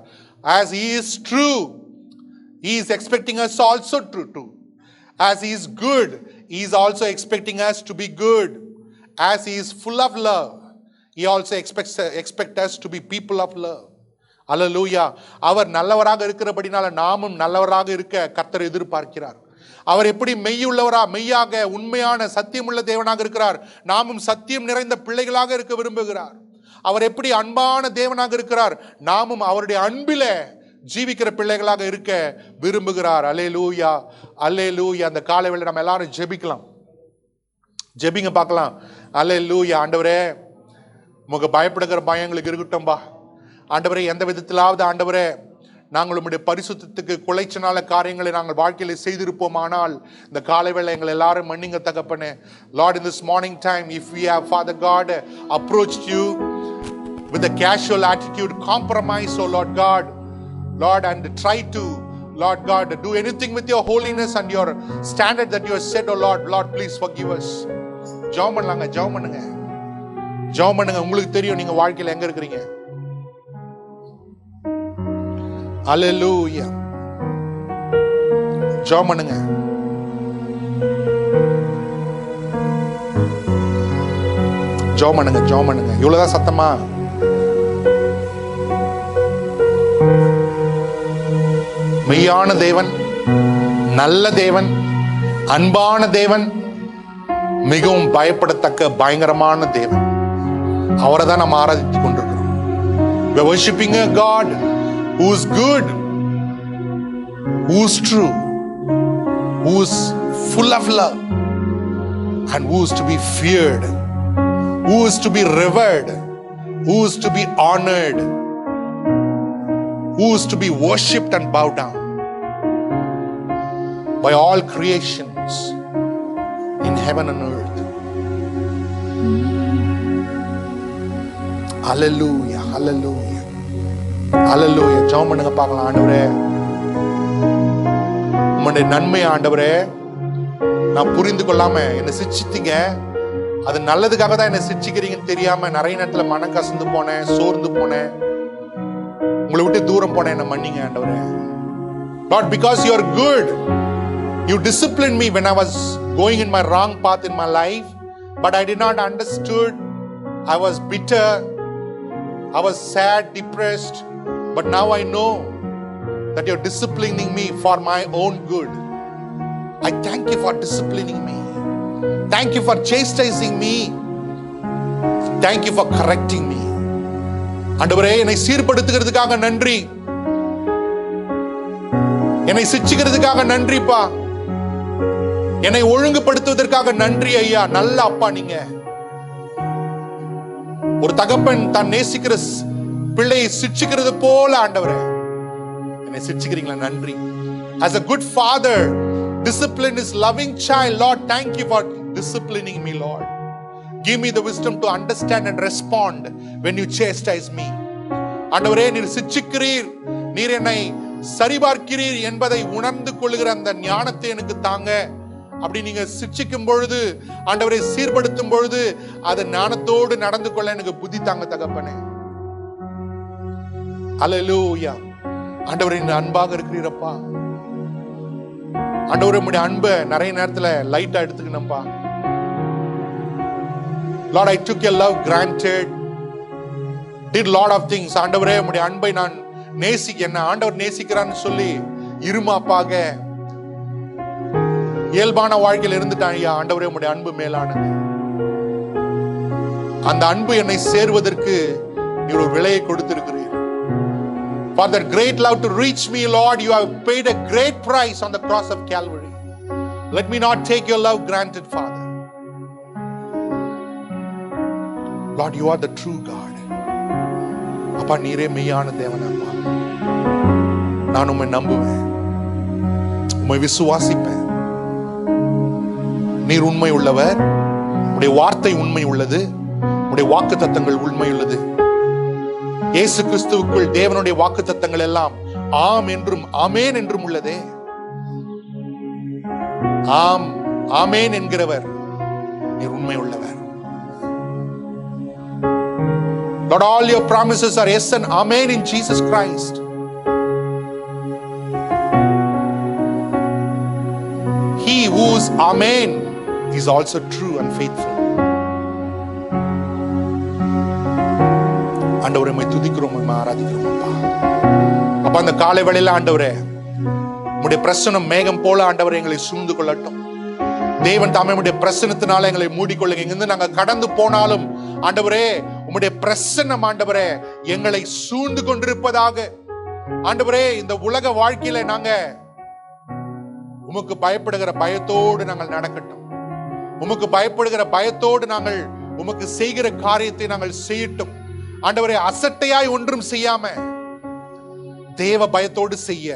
As He is true, He is expecting us also to. As He is good, He is also expecting us to be good. As He is full of love, He also expects us to be people of love. அல்லேலூயா. அவர் நல்லவராக இருக்கிறபடினால நாமும் நல்லவராக இருக்க கர்த்தர் எதிர்பார்க்கிறார். அவர் எப்படி மெய்யாக உண்மையான சத்தியமுள்ள தேவனாக இருக்கிறார், நாமும் சத்தியம் நிறைந்த பிள்ளைகளாக இருக்க விரும்புகிறார். அவர் எப்படி அன்பான தேவனாக இருக்கிறார், நாமும் அவருடைய அன்பில ஜீவிக்கிற பிள்ளைகளாக இருக்க விரும்புகிறார். அல்லேலூயா, அல்லேலூயா. அந்த காலை வேளையில நம்ம எல்லாரும் ஜெபிக்கலாம். ஜெபிங்க பார்க்கலாம். அல்லேலூயா. ஆண்டவரே, உமக்கு பயப்படுகிற பயங்களுக்கு இருக்கட்டும்பா. ஆண்டவரே, எந்த விதத்திலாவது ஆண்டவரே நாங்கள் உம்முடைய பரிசுத்தத்துக்கு குலைச்சனால காரியங்களை நாங்கள் வாழ்க்கையில செய்திருப்போமானால் இந்த காலை வேளை எங்களை எல்லாரும் மன்னிங்க தகப்பனே. Lord, in this morning time, if we have, Father God, approached you with a casual attitude, compromise, oh Lord God, Lord, and try to, Lord God, do anything with your holiness and your standard that you have set, oh Lord, Lord, please forgive us. ஜெபம் பண்ணலாங்க, ஜெபம் பண்ணுங்க, ஜெபம் பண்ணுங்க. உங்களுக்கு தெரியும் நீங்க வாழ்க்கையில எங்க இருக்கிறீங்க. அல்லேலூயா. ஜெபம் பண்ணுங்க. ஜெபம் பண்ணுங்க, ஜெபம் பண்ணுங்க. இவ்வளவுதான் சத்தமா? மெய்யான தேவன், நல்ல தேவன், அன்பான தேவன், மிகவும் பயப்படத்தக்க பயங்கரமான தேவன். அவரை தான் நம்ம ஆராதித்துக் கொண்டிருக்கிறோம். We are worshiping a God who is good, who is true, who is full of love, and who is to be feared, who is to be revered, who is to be honored, who is to be worshipped and bowed down by all creations in heaven and earth. Hallelujah, hallelujah, hallelujah. ஜெபம் பண்ணுங்க பார்க்கலாம். ஆண்டவரே, உம்முடைய நன்மை ஆண்டவரே நான் புரிந்து கொள்ளாம என்னை சிச்சித்தீங்க. அது நல்லதுக்காக தான் என்னை சிச்சிக்கிறீங்கன்னு தெரியாம நிறைய நேரத்துல மனம் கசந்து போனேன், சோர்ந்து போனேன், உங்களை விட்டு தூரம் போனேன். என்ன மன்னிங்க ஆண்டவரே. Lord, because you are good, you disciplined me when I was going in my wrong path in my life, but I did not understood. I was bitter, I was sad, depressed, but now I know that you're disciplining me for my own good. I thank you for disciplining me. Thank you for chastising me. Thank you for correcting me. ஆண்டவரே, என்னை சீர்படுத்துகிறதுக்காக நன்றி, என்னை சிச்சிக்கிறதுக்காக நன்றிப்பா, என்னை ஒழுங்குபடுத்துவதற்காக நன்றி ஐயா. நல்ல அப்பா நீங்க. ஒரு தகப்பன் தான் நேசிக்கிற பிள்ளையை சிச்சிக்கிறது போல ஆண்டவரே என்னை சிச்சிக்கிறீங்களா? நன்றி. As a good father discipline his loving child, Lord, thank you for disciplining me, Lord. Give me the wisdom to understand and respond when you chastise me. ஆண்டவரே, நீர் சிச்சிக்கிறீர், நீர் என்னை சரிபார்க்கிறீர் என்பதை உணர்ந்து கொள்கிற அந்த ஞானத்தை எனக்கு தாங்க. அப்படி நீங்க சிச்சிக்கும் பொழுது ஆண்டவரை சீர்படுத்தும் பொழுது அது ஞானத்தோடு நடந்து கொள்ள எனக்கு புத்தி தாங்க தகப்பனே. அல்லேலூயா. ஆண்டவரே, நீ அன்பாக இருக்கிறீரப்பா. ஆண்டவரே, உம்முடைய அன்பை நிறைய நேரத்துல லைட்டா எடுத்துக்கணும்பா. Lord, I took your love granted, did lot of things. ஆண்டவரே, உம்முடைய அன்பை நான் என்ன ஆண்டவர் நேசிக்கிறான்னு சொல்லி இருமாப்பாக இயல்பான வாழ்க்கையில் இருந்துட்டான் ஐயா. ஆண்டவரே, உம்முடைய அன்பு மேலானது. அந்த அன்பு என்னை சேர்வதற்கு நீர் ஒரு விலையை கொடுத்திருக்கிறீர். For that great love to reach me, Lord, you have paid a great price on the cross of Calvary. Let me not take your love granted, Father. Lord, you are the true God. அப்பா, நீரே மெய்யான தேவன் அப்பா. நான் உம்மை நம்புவேன். உம்மை விசுவாசிப்பேன். நீர் உண்மை உள்ளவர், உடைய வார்த்தை உண்மை உள்ளது, உடைய வாக்குத்தத்தங்கள் உண்மை உள்ளது. இயேசு கிறிஸ்துவுக்குள் தேவனுடைய வாக்குத்தத்தங்கள் எல்லாம் ஆம் என்றும் ஆமேன் என்றும் உள்ளதே. ஆம் ஆமேன் என்கிறவர் நீர் உண்மை உள்ளவர். Lord, all your promises are yes and amen in Jesus Christ. He whose amen is also true and faithful. ஆண்டவரே உம்மை துதிக்கிறோம், உம்மை ஆராதிக்கிறோம் அப்பா. அப்பா, அந்த காலை வேளையில ஆண்டவரே உம்முடைய பிரசன்னம் மேகம் போல ஆண்டவரே எங்களை சூழ்ந்து கொள்ளட்டும். தேவன் தாமே உம்முடைய பிரசன்னத்தினால எங்களை மூடிக்கொள்ளுங்க. இங்கிருந்து நாங்க கடந்து போனாலும் ஆண்டவரே உம்முடைய பிரசன்னம் ஆண்டவரே எங்களை சூழ்ந்து கொண்டிருப்பதாக. ஆண்டவரே, இந்த உலக வாழ்க்கையில நாங்க உமக்கு பயப்படுகிற பயத்தோடு நாங்கள் நடக்கட்டும். உமக்கு பயப்படுகிற பயத்தோடு நாங்கள் உமக்கு செய்கிற காரியத்தை நாங்கள் செய்யட்டும். ஆண்டவரே, அசட்டையாய் ஒன்றும் செய்யாம தேவ பயத்தோடு செய்ய,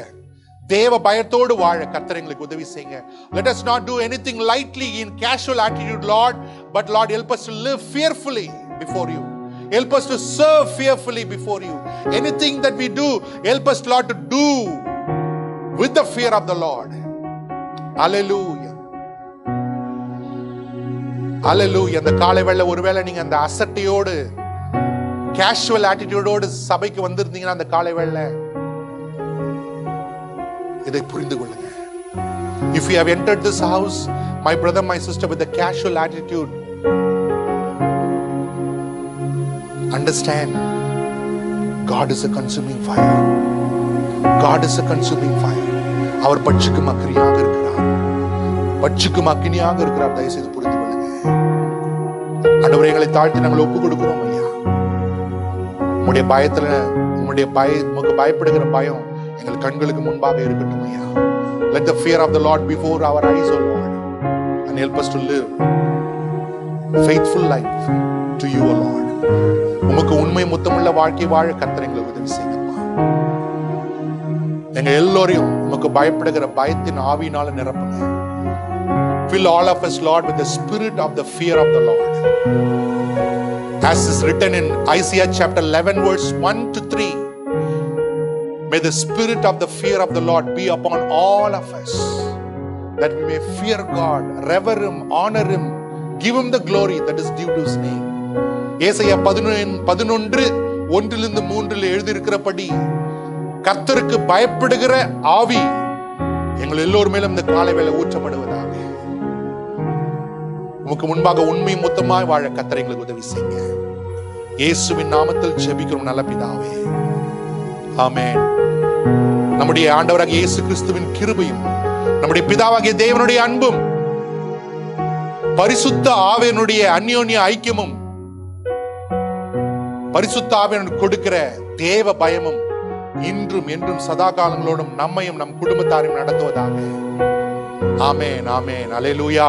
தேவ பயத்தோடு வாழ கர்த்தர் எங்களுக்கு உதவி செய்யுங்க. Let us not do anything lightly in casual attitude, Lord, but Lord, help us to live fearfully before you. Help us to serve fearfully before you. Anything that we do, help us, Lord, to do with the fear of the Lord. Hallelujah. Hallelujah. அந்த காலை வேளை ஒருவேளை நீங்க அந்த அசட்டையோடு casual ஆட்டிடியூடோடு சபைக்கு வந்திருந்தீங்கன்னா அந்த காலை வேளை இதை புரிந்து கொள்ளுங்க. If you have entered this house, my brother, my sister, with a casual attitude, understand, God is a consuming fire. God is a consuming fire. அவர் பட்சிக்கும் அக்கினியாக இருக்கிறார், பட்சிக்கும் அக்கினியாக இருக்கிறார். தயவு செய்து புரிந்து கொள்ளுங்க. ஆண்டவரே, எங்களை தாழ்த்தி நாங்கள் ஒப்புக் கொடுக்கிறோம் ஐயா. உம்முடைய பயத்துல, உமக்கு பயப்படுகிற பயம் எங்கள் கண்களுக்கு முன்பாக இருக்கட்டும் ஐயா. Let the fear of the Lord before our eyes, O Lord, and help us to live faithful life to you, O Lord. உமக்கு உண்மை முத்தமுள்ள வாழ்க்கை வாழ கர்த்தர் எங்களுக்கு உதவி செய்யுங்கப்பா. எங்க எல்லோரையும் உமக்கு பயப்படுகிற பயத்தின் ஆவியினால நிரப்புங்க. Fill all of us, Lord, with the spirit of the fear of the Lord. As is written in Isaiah chapter 11 verse 1 to 3. May the spirit of the fear of the Lord be upon all of us, that we may fear God, revere Him, honor Him, give Him the glory that is due to His name. ஏசாயா 11:1-3 எழுதியிருக்கிறபடி கர்த்தருக்கு பயப்படுகிற ஆவி எங்கள் எல்லோர் மேலும் இந்த காலை வேளை ஊற்றப்படுவதாக. உமக்கு முன்பாக உண்மை மொத்தமாய் வாழ கர்த்தர் எங்களுக்கு உதவி செய்யுங்க. இயேசுவின் நாமத்தில் ஜெபிக்கிறோம் நல்ல பிதாவே, ஆமென். நம்முடைய ஆண்டவராகிய இயேசு கிறிஸ்துவின் கிருபையும், நம்முடைய பிதாவாகிய தேவனுடைய அன்பும், பரிசுத்த ஆவியினுடைய அந்யோன்ய ஐக்கியமும், பரிசுத்த ஆவியினர் கொடுக்கிற தேவ பயமும் இன்றும் என்றும் சதா காலங்களோடும் நம்மையும் நம் குடும்பத்தாரையும் நடத்துவதாக. ஆமென், ஆமென். அல்லேலூயா.